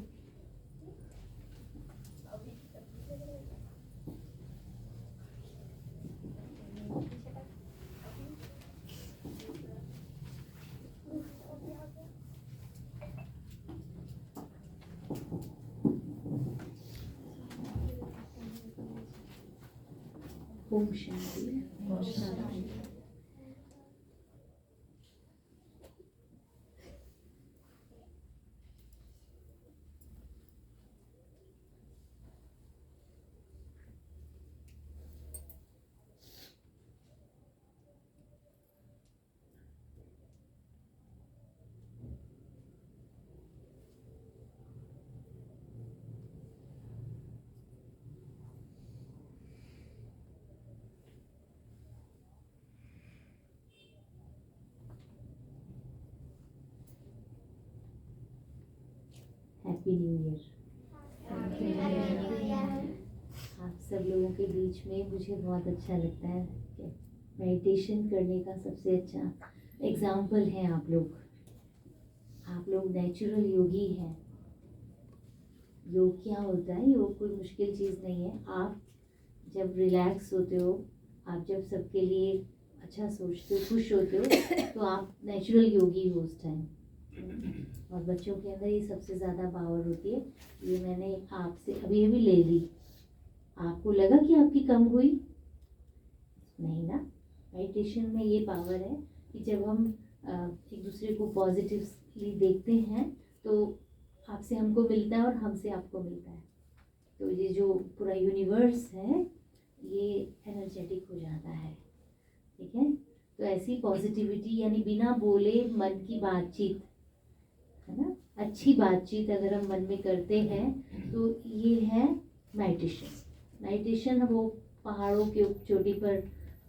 Om Shanti. Om Shanti. Happy new year. आप सब लोगों के बीच में मुझे बहुत अच्छा लगता है। मेडिटेशन करने का सबसे अच्छा एग्जाम्पल है आप लोग। आप लोग नेचुरल योगी हैं। योग क्या होता है? योग कोई मुश्किल चीज़ नहीं है। आप जब रिलैक्स होते हो, आप जब सबके लिए अच्छा सोचते हो, खुश होते हो, तो आप नेचुरल योगी हो उस टाइम। और बच्चों के अंदर ये सबसे ज़्यादा पावर होती है। ये मैंने आपसे अभी अभी ले ली। आपको लगा कि आपकी कम हुई? नहीं ना। मेडिटेशन में ये पावर है कि जब हम एक दूसरे को पॉजिटिवली देखते हैं तो आपसे हमको मिलता है और हमसे आपको मिलता है। तो ये जो पूरा यूनिवर्स है ये एनर्जेटिक हो जाता है। ठीक है, तो ऐसी पॉजिटिविटी यानी बिना बोले मन की बातचीत, है ना, अच्छी बातचीत अगर हम मन में करते हैं तो ये है मेडिटेशन। मेडिटेशन वो पहाड़ों के चोटी पर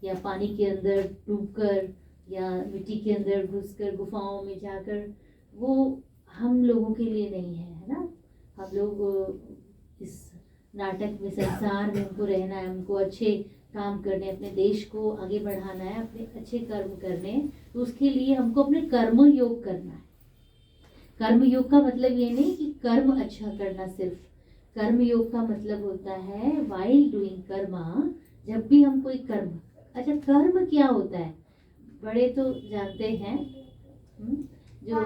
या पानी के अंदर डूबकर या मिट्टी के अंदर घुसकर गुफाओं में जाकर, वो हम लोगों के लिए नहीं है ना। हम लोग इस नाटक में, संसार में हमको रहना है, हमको अच्छे काम करने, अपने देश को आगे बढ़ाना है, अपने अच्छे कर्म करने हैं। तो उसके लिए हमको अपने कर्म योग करना है। कर्म योग का मतलब ये नहीं कि कर्म अच्छा करना सिर्फ। कर्म योग का मतलब होता है वाइल डूइंग कर्मा, जब भी हम कोई कर्म। अच्छा, कर्म क्या होता है? बड़े तो जानते हैं। जो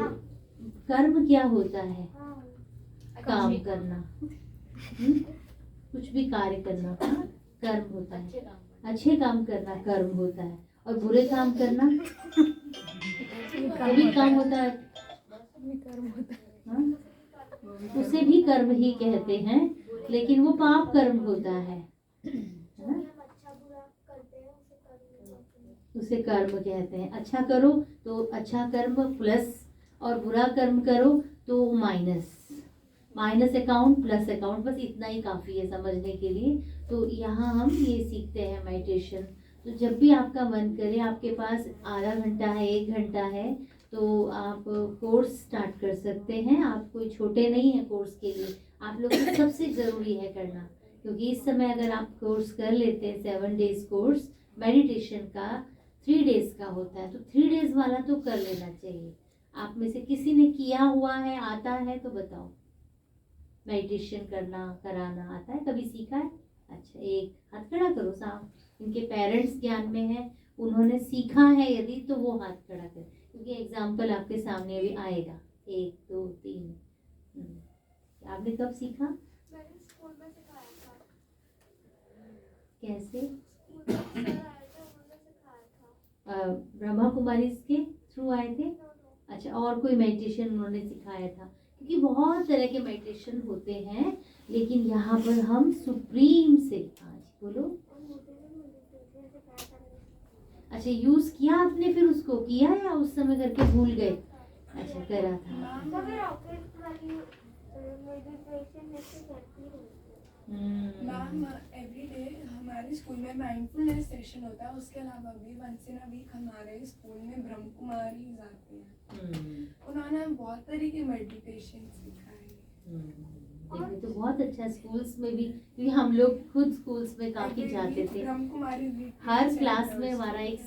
कर्म क्या होता है? काम करना, कुछ भी कार्य करना कर्म होता है। अच्छे काम करना कर्म होता है, और बुरे काम करना वो भी काम होता है। उसे भी कर्म ही कहते हैं, लेकिन वो पाप कर्म होता है ना? उसे कर्म कहते हैं। अच्छा करो तो अच्छा कर्म प्लस, और बुरा कर्म करो तो minus. Minus account plus account, बस इतना ही काफ़ी है समझने के लिए। तो यहाँ हम ये सीखते हैं मेडिटेशन। तो जब भी आपका मन करे, आपके पास आधा घंटा है, 1 घंटा है, तो आप कोर्स स्टार्ट कर सकते हैं। आप कोई छोटे नहीं हैं कोर्स के लिए। आप लोग को सबसे ज़रूरी है करना, क्योंकि इस समय अगर आप कोर्स कर लेते हैं 7 डेज़ कोर्स मेडिटेशन का, 3 डेज़ का होता है, तो 3 डेज़ वाला तो कर लेना चाहिए। आप में से किसी ने किया हुआ है, आता है तो बताओ। मेडिटेशन करना, कराना आता है? कभी सीखा है? अच्छा, एक हाथ खड़ा करो। साहब इनके पेरेंट्स ज्ञान में है, उन्होंने सीखा है यदि, तो वो हाथ खड़ा करें, क्योंकि एग्जाम्पल आपके सामने भी आएगा। 1 2 3। आपने कब सीखा? मैंने स्कूल में सिखाया था। कैसे? ब्रह्मा कुमारी के थ्रू आए थे? अच्छा, और कोई मेडिटेशन उन्होंने सिखाया था? क्योंकि बहुत तरह के मेडिटेशन होते हैं, लेकिन यहाँ पर हम सुप्रीम से आज बोलो। अच्छा, यूज किया आपने, फिर उसको किया या उस समय करके भूल गए? अच्छा, करा था। मैम एवरी डे हमारे स्कूल में माइंडफुलनेस सेशन होता है, उसके अलावा भी वंस इन अ वीक हमारे स्कूल में ब्रह्म कुमारी आते हैं। उन्होंने बहुत तरह के मेडिटेशन सिखाए। देखिए, तो बहुत अच्छा स्कूल्स में भी, क्योंकि हम लोग खुद स्कूल्स में काफी जाते थे। ब्रह्म कुमारी हर क्लास में हमारा एक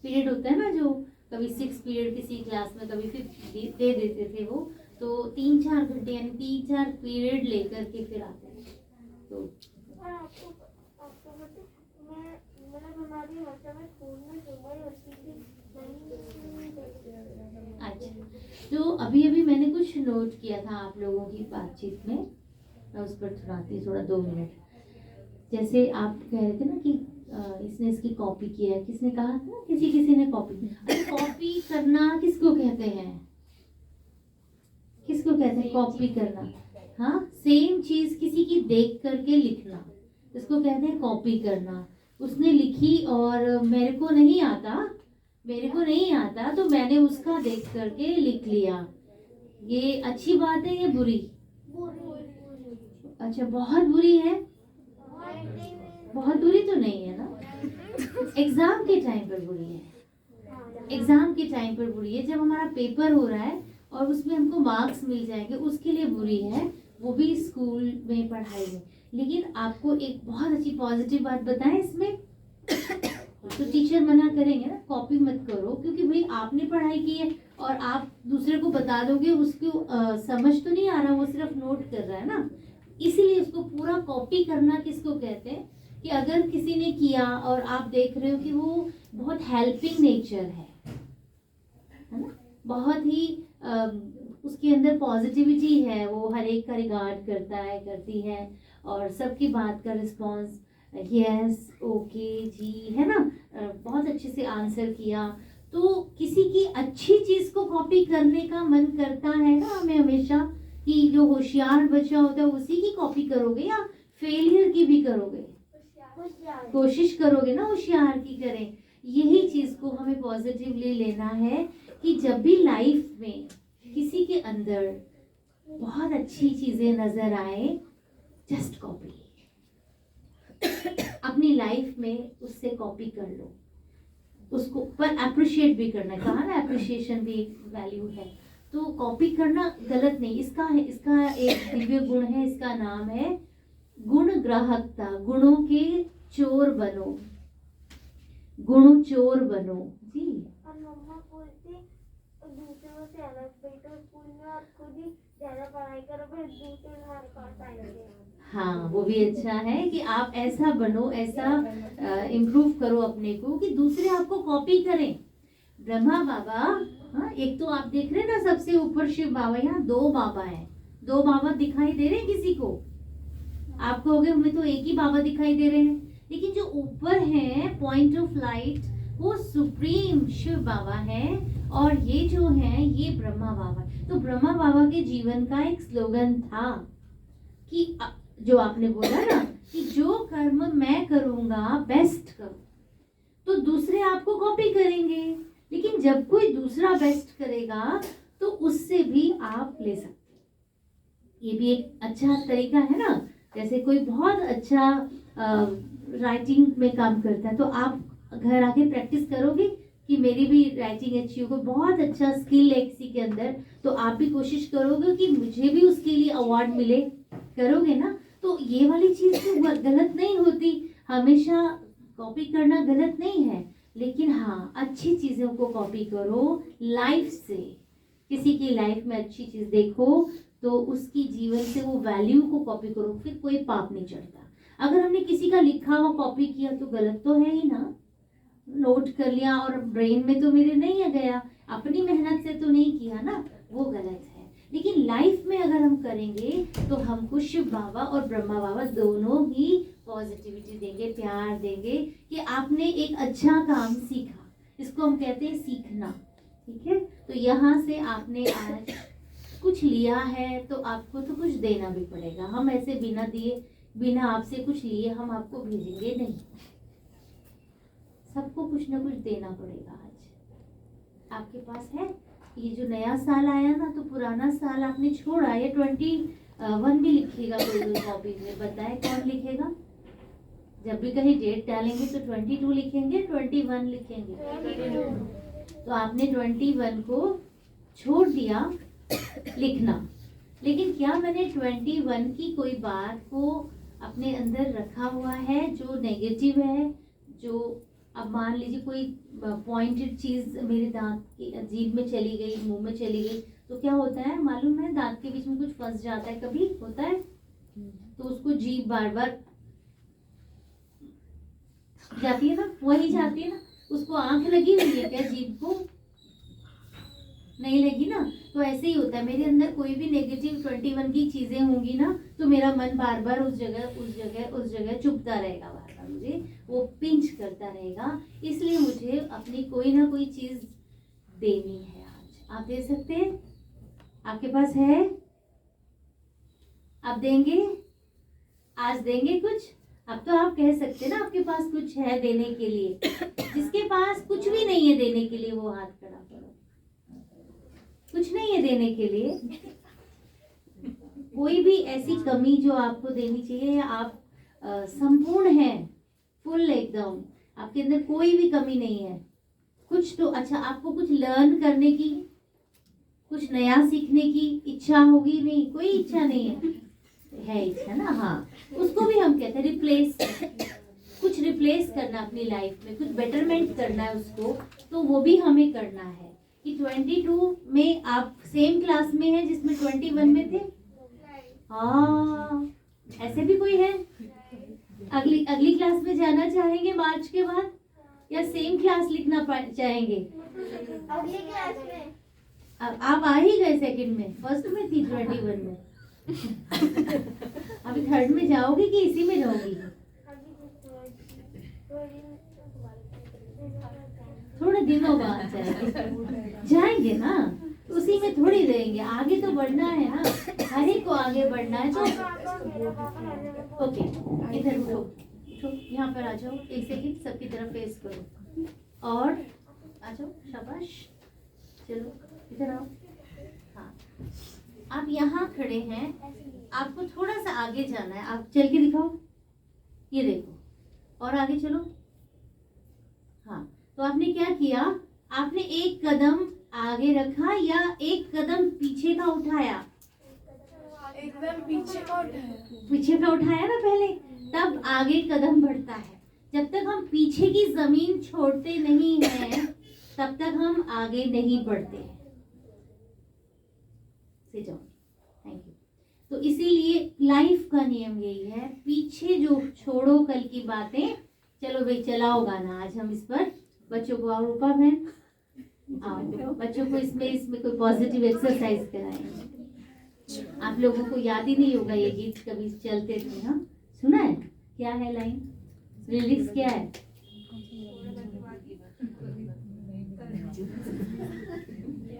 पीरियड होता है ना, जो कभी 6 पीरियड किसी क्लास में, कभी 5 दे देते थे वो, तो 3-4 घंटे यानी 3-4 पीरियड लेकर के फिर आते हैं। तो अच्छा, तो अभी अभी मैंने कुछ नोट किया था आप लोगों की बातचीत में, मैं उस पर थोड़ा 2 मिनट। जैसे आप कह रहे थे ना कि इसने इसकी कॉपी किया है, किसने कहा था ना, किसी ने कॉपी। अच्छा, कॉपी करना किसको कहते हैं? किसको कहते हैं कॉपी करना? हाँ, सेम चीज किसी की देख करके लिखना, इसको कहते हैं कॉपी करना। उसने लिखी और मेरे को नहीं आता तो मैंने उसका देख करके लिख लिया। ये अच्छी बात है या बुरी? अच्छा, बहुत बुरी है? बहुत बुरी तो नहीं है ना। एग्जाम के टाइम पर बुरी है, एग्जाम के टाइम पर बुरी है। जब हमारा पेपर हो रहा है और उसमें हमको मार्क्स मिल जाएंगे, उसके लिए बुरी है, वो भी स्कूल में, पढ़ाई में। लेकिन आपको एक बहुत अच्छी पॉजिटिव बात बताएं इसमें, तो टीचर मना करेंगे ना, कॉपी मत करो, क्योंकि भाई आपने पढ़ाई की है और आप दूसरे को बता दोगे, उसको समझ तो नहीं आ रहा, वो सिर्फ नोट कर रहा है ना। इसीलिए उसको पूरा कॉपी करना किसको कहते हैं, कि अगर किसी ने किया और आप देख रहे हो कि वो बहुत हेल्पिंग नेचर है ना, बहुत ही उसके अंदर पॉजिटिविटी है, वो हर एक का रिगार्ड करता है, करती है, और सबकी बात का रिस्पॉन्स यस, ओके जी, है ना, बहुत अच्छे से आंसर किया। तो किसी की अच्छी चीज को कॉपी करने का मन करता है ना हमें हमेशा, कि जो होशियार बच्चा होता है उसी की कॉपी करोगे या फेलियर की भी करोगे? कोशिश करोगे ना होशियार की करें। यही चीज को हमें पॉजिटिवली लेना है, कि जब भी लाइफ में किसी के अंदर बहुत अच्छी चीजें नजर आए, जस्ट कॉपी, अपनी लाइफ में उससे कॉपी कर लो उसको, पर अप्रिशिएट भी करना है, कहा ना अप्रिशिएशन भी एक वैल्यू है। तो कॉपी करना गलत नहीं, इसका एक दिव्य गुण है, इसका नाम है गुण ग्राहकता। गुणों के चोर बनो, गुण चोर बनो जी। और मम्मा बोलते दूसरों से अलग बैठो स्कूल में, और खुद ही ज्यादा पढ़ाई करो, फिर दूसरे हमारे पास आएंगे। हाँ, वो भी अच्छा है कि आप ऐसा बनो, ऐसा इम्प्रूव करो अपने को, कि दूसरे आपको कॉपी करें। ब्रह्मा बाबा, हाँ, एक तो आप देख रहे हैं ना सबसे ऊपर शिव बाबा, यहाँ 2 बाबा हैं। 2 बाबा दिखाई दे रहे हैं किसी को? आप कहोगे हमें तो एक ही बाबा दिखाई दे रहे हैं, लेकिन जो ऊपर है पॉइंट ऑफ लाइट, वो सुप्रीम शिव बाबा है, और ये जो है ये ब्रह्मा बाबा। तो ब्रह्मा बाबा के जीवन का एक स्लोगन था कि जो आपने बोला ना, कि जो कर्म मैं करूंगा बेस्ट करो, तो दूसरे आपको कॉपी करेंगे, लेकिन जब कोई दूसरा बेस्ट करेगा तो उससे भी आप ले सकते। ये भी एक अच्छा तरीका है ना। जैसे कोई बहुत अच्छा राइटिंग में काम करता है, तो आप घर आके प्रैक्टिस करोगे कि मेरी भी राइटिंग अच्छी हो, बहुत अच्छा स्किल है किसी के अंदर, तो आप भी कोशिश करोगे कि मुझे भी उसके लिए अवार्ड मिले, करोगे ना। तो ये वाली चीज तो गलत नहीं होती, हमेशा कॉपी करना गलत नहीं है, लेकिन हाँ, अच्छी चीजों को कॉपी करो लाइफ से। किसी की लाइफ में अच्छी चीज देखो तो उसकी जीवन से वो वैल्यू को कॉपी करो, फिर कोई पाप नहीं चढ़ता। अगर हमने किसी का लिखा हुआ कॉपी किया तो गलत तो है ही ना, नोट कर लिया और ब्रेन में तो मेरे नहीं है गया, अपनी मेहनत से तो नहीं किया ना, वो गलत है। लेकिन लाइफ में अगर हम करेंगे तो हमको शिव बाबा और ब्रह्मा बाबा दोनों ही पॉजिटिविटी देंगे, प्यार देंगे कि आपने एक अच्छा काम सीखा। इसको हम कहते हैं सीखना। ठीक है, तो यहाँ से आपने आज कुछ लिया है तो आपको तो कुछ देना भी पड़ेगा। हम ऐसे बिना दिए, बिना आपसे कुछ लिए हम आपको भेजेंगे नहीं। सबको कुछ ना कुछ देना पड़ेगा। आज आपके पास है, ये जो नया साल आया ना, तो पुराना साल आपने छोड़ा। ये 21 भी लिखिएगा कोई कॉपी में, बताए कौन लिखेगा? जब भी कहीं डेट डालेंगे तो 22 लिखेंगे, 21 लिखेंगे। तो आपने 21 को छोड़ दिया लिखना। लेकिन क्या मैंने 21 की कोई बात को अपने अंदर रखा हुआ है जो नेगेटिव है? जो अब मान लीजिए कोई पॉइंटेड चीज मेरे दांत की जीभ में चली गई, मुंह में चली गई, तो क्या होता है मालूम है? दांत के बीच में कुछ फंस जाता है, कभी होता है, तो उसको जीभ बार बार जाती है ना, वही जाती है ना। उसको आंख लगी हुई है क्या जीभ को? नहीं लगी ना। तो ऐसे ही होता है, मेरे अंदर कोई भी नेगेटिव 21 की चीजें होंगी ना, तो मेरा मन बार बार उस जगह चुभता रहेगा, बार बार मुझे वो पिंच करता रहेगा। इसलिए मुझे अपनी कोई ना कोई चीज देनी है। आज आप दे सकते हैं? आपके पास है? आप देंगे? आज देंगे कुछ? अब तो आप कह सकते हैं ना आपके पास कुछ है देने के लिए। जिसके पास कुछ भी नहीं है देने के लिए वो हाथ खड़ा करो। कुछ नहीं है देने के लिए, कोई भी ऐसी कमी जो आपको देनी चाहिए, या आप संपूर्ण हैं, फुल एकदम, आपके अंदर कोई भी कमी नहीं है। कुछ तो अच्छा, आपको कुछ लर्न करने की, कुछ नया सीखने की इच्छा होगी? नहीं, कोई इच्छा नहीं है इच्छा ना, हाँ, उसको भी हम कहते हैं रिप्लेस। कुछ रिप्लेस करना अपनी लाइफ में, कुछ बेटरमेंट करना है उसको, तो वो भी हमें करना है। कि 22 में आप सेम क्लास में हैं जिसमें 21 में थे? हाँ, ऐसे भी कोई है? अगली क्लास में जाना चाहेंगे मार्च के बाद, या सेम क्लास लिखना चाहेंगे? अगली क्लास में। अब आप आ ही गए सेकंड में, फर्स्ट में थी 21 में। अभी थर्ड में जाओगी कि इसी में रहोगी? थोड़े दिनों बाद जाएंगे ना, उसी में थोड़ी रहेंगे। आगे तो बढ़ना है ना, हर एक को आगे बढ़ना है। तो ओके, इधर उठो, यहाँ पर आ जाओ, एक सेकंड सबकी तरफ फेस करो और आ जाओ, शाबाश, चलो इधर आओ। हाँ, आप यहाँ खड़े हैं, आपको थोड़ा सा आगे जाना है। आप चल के दिखाओ, ये देखो, और आगे चलो। हाँ, तो आपने क्या किया? आपने एक कदम आगे रखा या एक कदम पीछे का उठाया? एकदम पीछे का उठाया। पीछे का उठाया ना पहले, तब आगे कदम बढ़ता है। जब तक हम पीछे की जमीन छोड़ते नहीं हैं, तब तक हम आगे नहीं बढ़ते हैं। से जाओ, थैंक यू। तो इसीलिए लाइफ का नियम यही है, पीछे जो छोड़ो कल की बातें। चलो भाई, चलाओ गाना आज हम इस पर। बच्चों को और रूपा बहन आओ, बच्चों को इसमें कोई पॉजिटिव एक्सरसाइज कराएंगे। आप लोगों को याद ही नहीं होगा ये गीत, कभी चलते थे ना, सुना है? क्या है लाइन, लिरिक्स क्या है?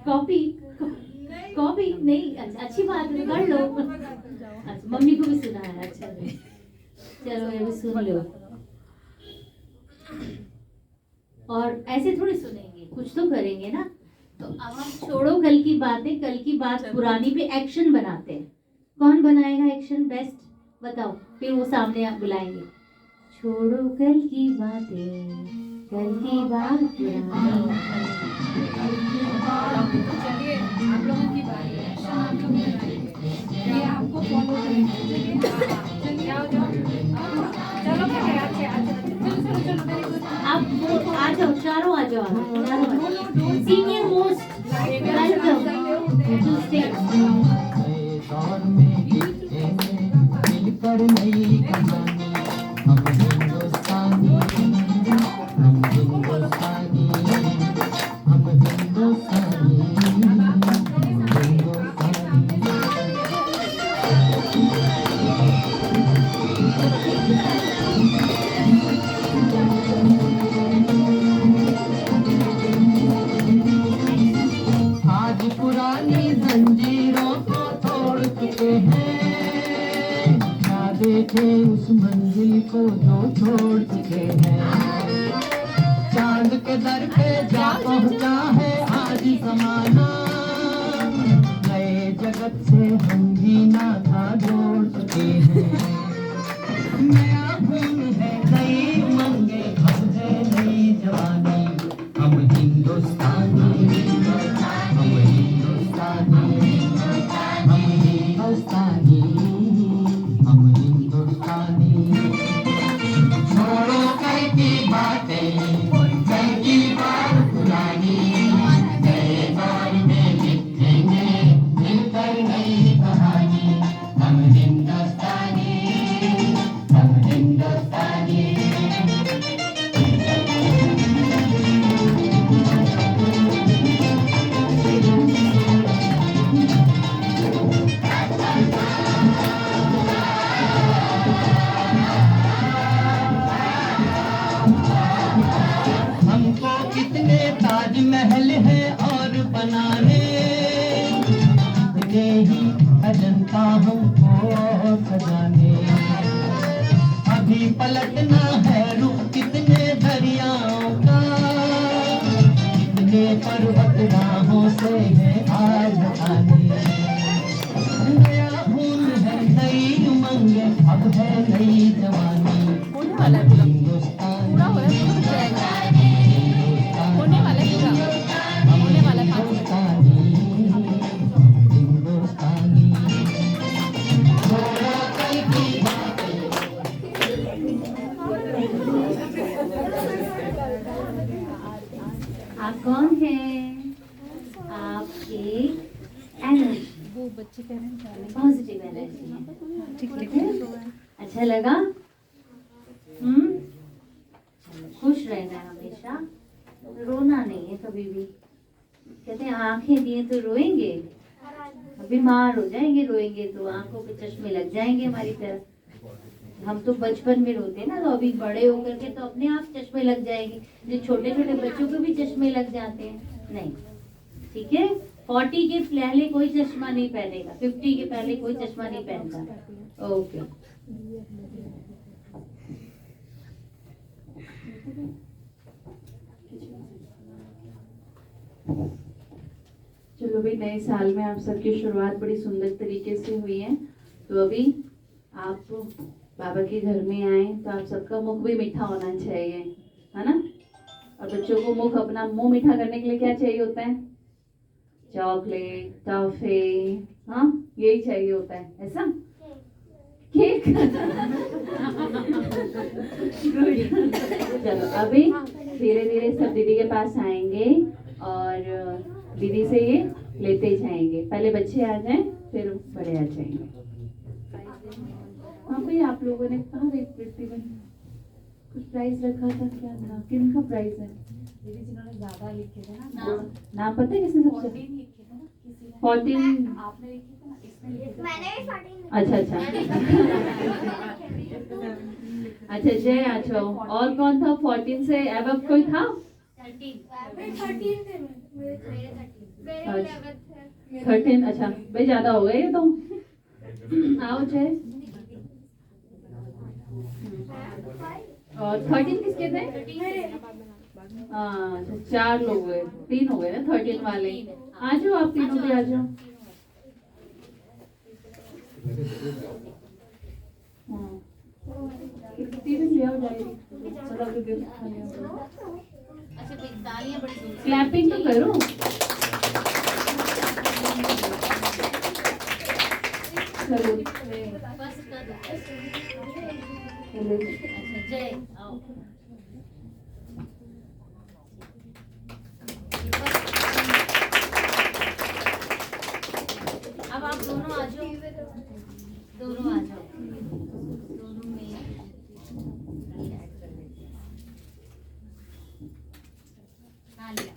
कॉपी नहीं? अच्छा, अच्छी बात है, कर लो। अच्छा, मम्मी को भी सुना है? अच्छा, चलो ये भी सुन लो। और ऐसे थोड़ी सुनेंगे, कुछ तो करेंगे ना। तो अब हम छोड़ो कल की बातें, कल की बात पुरानी पे एक्शन बनाते हैं। कौन बनाएगा एक्शन बेस्ट, बताओ, फिर वो सामने आप बुलाएंगे। छोड़ो कल की बातें, कल की बात पुरानी। चलिए, आप लोगों की बारी है, एक्शन आप लोग बनाएंगे, ये आपको फॉलो करेंगे। चलिए आओ, जाओ, चलो आप आ जाओ, चारों आ जाओ, senior most welcome to stage. मिलकर नई कहानी, हम हिंदुस्तानी, हम हिंदुस्तानी, हम हिंदुस्तानी, हिंदुस्तानी। उस मंजिल को जो छोड़ चुके हैं। चांद के दर पे जा पहुंचा है आज जमाना, नए जगत से हम भी नाता जोड़ चुके हैं। नया खून है, नई उमंगे, अब है नई जवानी। हम हिंदुस्तानी, हम हिंदुस्तानी, हम हिंदुस्तानी, हम हिंदुस्तानी। छोड़ो कल की बातें, कल की बात पुरानी, नए दौर में लिखेंगे मिलकर नई कहानी। हम हिंदुस्तानी, हम हिंदुस्तानी। हमको कितने ताजमहल है और बनाने, कितने ही अजंता हमको और सजाने। अभी पलटना है रुख कितने दरियाओं का, कितने पर्वत राहों से है आज आने। नया खून है, नई उमंग, अब है नई जवानी। आप कौन हैं? आप एक एनर्जी, वो बच्चे कह रहे हैं पॉजिटिव एनर्जी है। ठीक है, अच्छा लगा? खुश रहना है हमेशा, रोना नहीं है कभी भी। कहते हैं आंखें दिए तो रोएंगे, बीमार हो जाएंगे रोएंगे तो, आंखों पे चश्मे लग जाएंगे हमारी तरह। हम तो बचपन में रोते हैं ना, तो अभी बड़े होकर के तो अपने आप चश्मे लग जाएंगे। जो छोटे छोटे बच्चों को भी चश्मे लग जाते हैं, नहीं। ठीक है, 40 के पहले कोई चश्मा नहीं पहनेगा, 50 के पहले कोई चश्मा नहीं पहनता। ओके, चलो भाई, नए साल में आप सबकी शुरुआत बड़ी सुंदर तरीके से हुई है। तो अभी आप बाबा के घर में आए तो आप सबका मुख भी मीठा होना चाहिए, है ना? और बच्चों को मुख अपना मुंह मीठा करने के लिए क्या चाहिए होता है? चॉकलेट, टॉफी, हाँ यही चाहिए होता है, ऐसा? केक। चलो अभी धीरे धीरे सब दीदी के पास आएंगे और दीदी से ये लेते जाएंगे। पहले बच्चे आ जाएं, फिर बड़े आ जाएंगे। हाँ भाई, आप लोगों ने कहा प्रतिबंध कुछ प्राइस रखा था, क्या था, किन का प्राइस है? दीदी जिन्होंने ज्यादा लिखे थे ना, नाम पता है किसने? सबसे 14 लिखे थे ना किसी ने। 14 आपने लिखे थे ना, इसने लिखे थे। मैंने भी 14 अच्छा अच्छा अच्छा, जय आचो। और कौन था 14 से एबव? कोई था? 13 थे मेरे 13। अच्छा भाई, ज्यादा हो गए ये तो। आओ जय। और 13 किसके थे? हाँ, 4 लोग हुए, 3 हो गए ना 13 वाले। आ जाओ, आप तीनों भी आ जाओ। क्लैपिंग तो करो। चलो जय आओ। अब आप दोनों आ जाओ, दोनों आ जाओ, दोनों में ऐड कर देते हैं। हाँ लिया।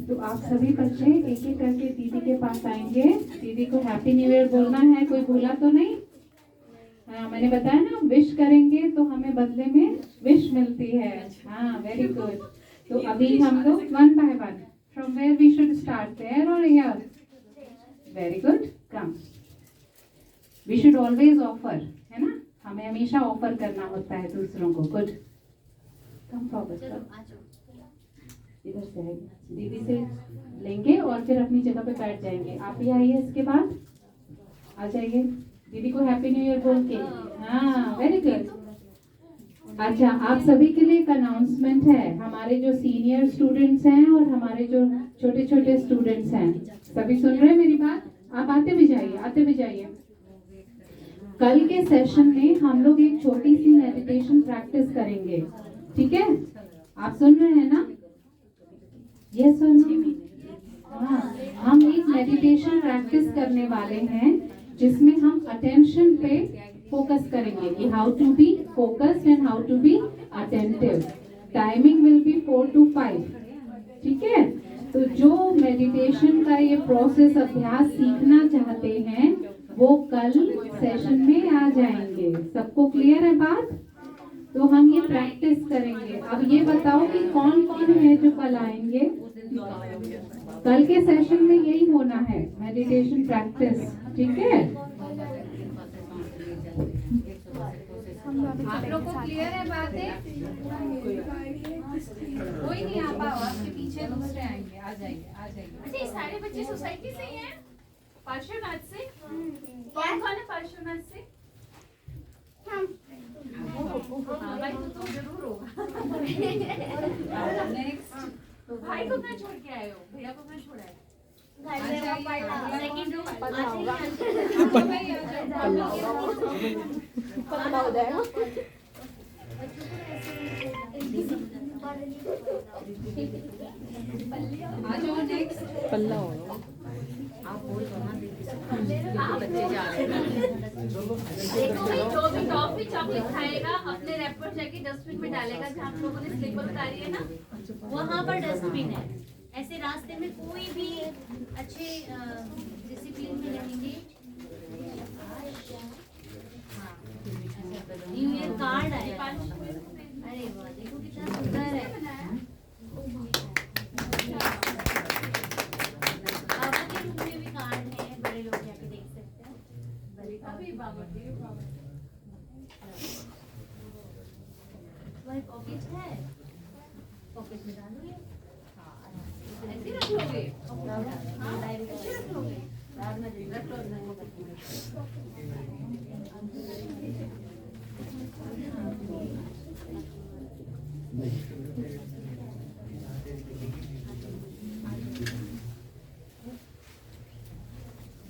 तो आप सभी बच्चे एक एक करके दीदी के पास आएंगे। दीदी को हैप्पी न्यू ईयर बोलना है, कोई भूला तो नहीं? मैंने बताया ना, विश करेंगे तो हमें बदले में विश मिलती है। हाँ, वेरी गुड। तो अभी हम लोग 1 by 1 from where we should start, there और here? Very good, come. We should always offer, है ना, हमें हमेशा ऑफर करना होता है दूसरों को। Good, come forward. इधर से आएंगे, दीदी से लेंगे और फिर अपनी जगह पे बैठ जाएंगे। आप भी आइए, इसके बाद आ जाइए, दीदी को हैप्पी न्यू ईयर बोल के। हाँ, वेरी गुड। अच्छा, आप सभी के लिए एक अनाउंसमेंट है। हमारे जो सीनियर स्टूडेंट्स हैं और हमारे जो छोटे छोटे स्टूडेंट्स हैं, सभी सुन रहे हैं मेरी बात? आप आते भी जाइए, आते भी जाइए। कल के सेशन में हम लोग एक छोटी सी मेडिटेशन प्रैक्टिस करेंगे, ठीक है? आप सुन रहे हैं ना? यस और नो? हाँ, हम एक मेडिटेशन प्रैक्टिस करने वाले हैं जिसमें हम अटेंशन पे फोकस करेंगे कि how to be focused and how to be attentive. Timing will be 4 to 5, ठीक है? तो जो मेडिटेशन का ये प्रोसेस अभ्यास सीखना चाहते हैं वो कल सेशन में आ जाएंगे। सबको क्लियर है बात? तो हम ये प्रैक्टिस करेंगे। अब ये बताओ कि कौन कौन है जो कल आएंगे? कल के सेशन में यही होना है, मेडिटेशन प्रैक्टिस, ठीक है? आप लोग को क्लियर है बातें? कोई नहीं आ पाओ, आपके पीछे दूसरे आएंगे। आ जाइए, आ जाइए। अच्छा, ये सारे बच्चे सोसाइटी से ही हैं? पार्श्वनाथ से? कौन कौन है पार्श्वनाथ से? हाँ भाई, तो जरूर होगा। नेक्स्ट, तो भाई को कहाँ छोड़ के आए हो? भैया को कहाँ छोड़ा है? सेकंड रूम पल्ला हो जाएगा। आ जाओ नेक्स्ट। पल्ला हो। आप बोल बच्चे जा रहे हैं। देखो भाई, जो भी टॉफी चॉकलेट खाएगा अपने रैपर जाके डस्टबिन में डालेगा। जहाँ आप लोगों ने स्लीपर उतारी है ना, वहाँ पर डस्टबिन है। ऐसे रास्ते में कोई भी अच्छे डिसिप्लिन में रहेंगे। न्यू ईयर कार्ड आए। अरे वाह, देखो कितना सुंदर है। बाबा के रूम में भी कार्ड है, बड़े लोग यहाँ पे देख सकते हैं। तुम्हारी पॉकेट है, पॉकेट में डालो ये। ऐसे रख लोगे? हाँ, ऐसे रख लोगे? रख लो।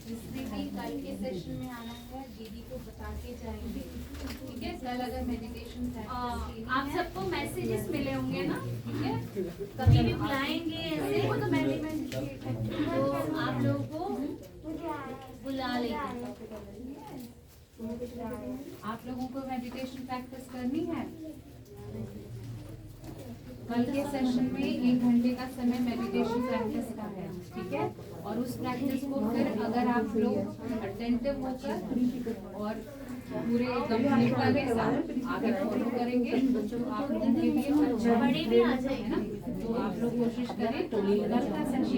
जिसने भी कल के सेशन में आना है दीदी को बता के जाएंगे, ठीक है? कल अगर मेडिटेशन आप सबको मैसेजेस मिले होंगे ना, ठीक है? कभी भी बुलाएंगे ऐसे, वो तो मैनेजमेंट तो आप लोगों को बुला लेंगे। आप लोगों को मेडिटेशन प्रैक्टिस करनी है। कल के सेशन में 1 घंटे का समय मेडिटेशन प्रैक्टिस का है, ठीक है? और उस प्रैक्टिस को फिर अगर आप लोग अटेंटिव होकर और पूरे गंभीरता के साथ आगे फॉलो करेंगे तो आप लोगों के लिए अच्छा बड़े भी आ जाए है ना। तो आप लोग कोशिश करें कल का सेशन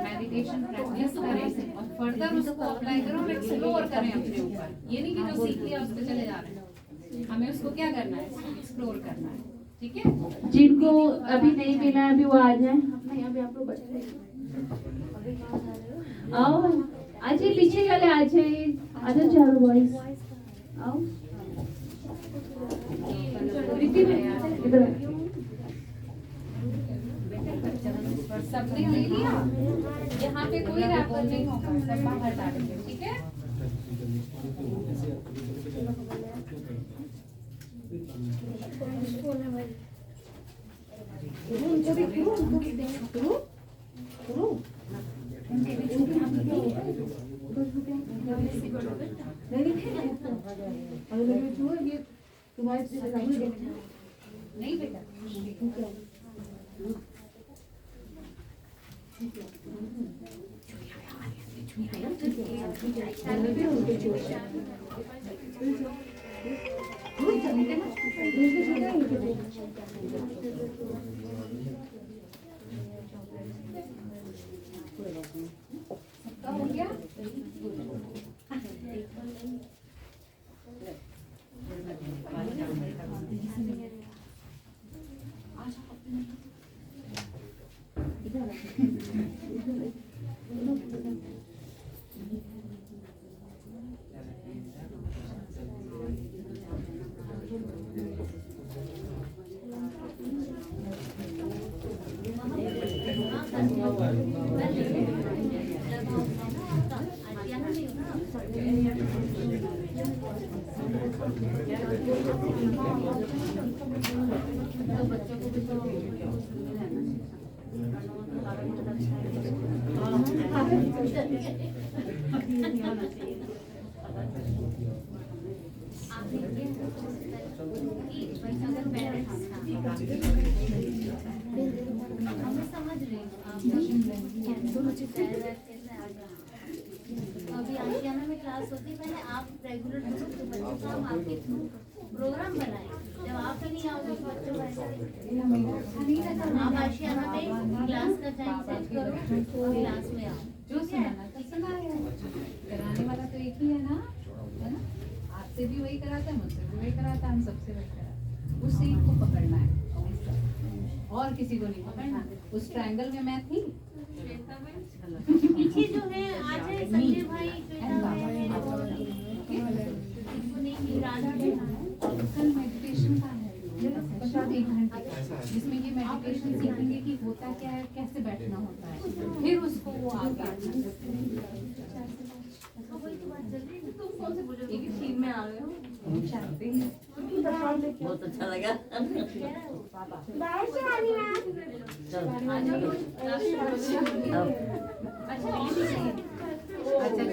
मेडिटेशन प्रैक्टिस करें और फर्दर उसको अप्लाई करें और एक्सप्लोर करें अपने ऊपर। ये नहीं कि जो सीख लिया उस पर चले जा रहे हैं, हमें उसको क्या करना है, एक्सप्लोर करना है, ठीक है? जिनको अभी नहीं मिला है अभी वो आ जाए। अपना यहाँ पे आप लोग बैठे आओ, आ जाइए, पीछे वाले आ जाइए। आ जाओ चारों बॉयज, आओ। इधर सबने ले लिया? यहाँ पे कोई रैपर नहीं होगा, सब बाहर डालेंगे, ठीक है? नहीं बेटा, सबका हो गया? अभी आशियाना में क्लास होती है, पहले आप रेगुलर बच्चों को हम आपके प्रोग्राम बनाए। जब आप नहीं आओगे तो बच्चों को आप आशियाना में क्लास का टाइम सेट करो, क्लास में आओ। जो सुनाना तो सुनाया, कराने वाला तो एक ही है ना, आपसे भी वही कराता है, मुझसे भी वही कराता है, हम सबसे वही कराता है। उस सीट को पकड़ना है और किसी को नहीं पकड़ना। उस ट्रायंगल में मैं थी, पीछे जो है आ जाए संजय भाई, श्वेता है, इनको नहीं राधा है। कल मेडिटेशन का है, बता 1 घंटे, जिसमें ये मेडिटेशन सीखेंगे कि होता क्या है, कैसे बैठना होता है, फिर उसको वो आगे वही तो बात चल रही है। तुम कौन से बोलोगे कि टीम में आ गए हो? बहुत अच्छा लगा। अच्छा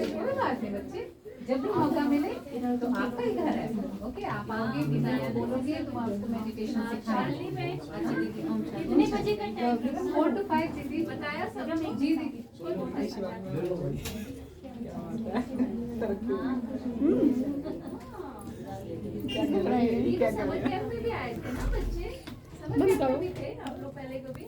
कोई बात नहीं बच्चे, जब भी मौका मिले तो आपका ही घर है, ओके? आप आओगे, बिना बोलोगे तो आपको मेडिटेशन सिखाएंगे। अच्छा दीदी, कितने बजे का टाइम? 4 to 5 दीदी बताया सब। जी दीदी, समझ कैंप में भी आए थे ना बच्चे, समझ कैंप में भी थे आप लोग पहले कभी?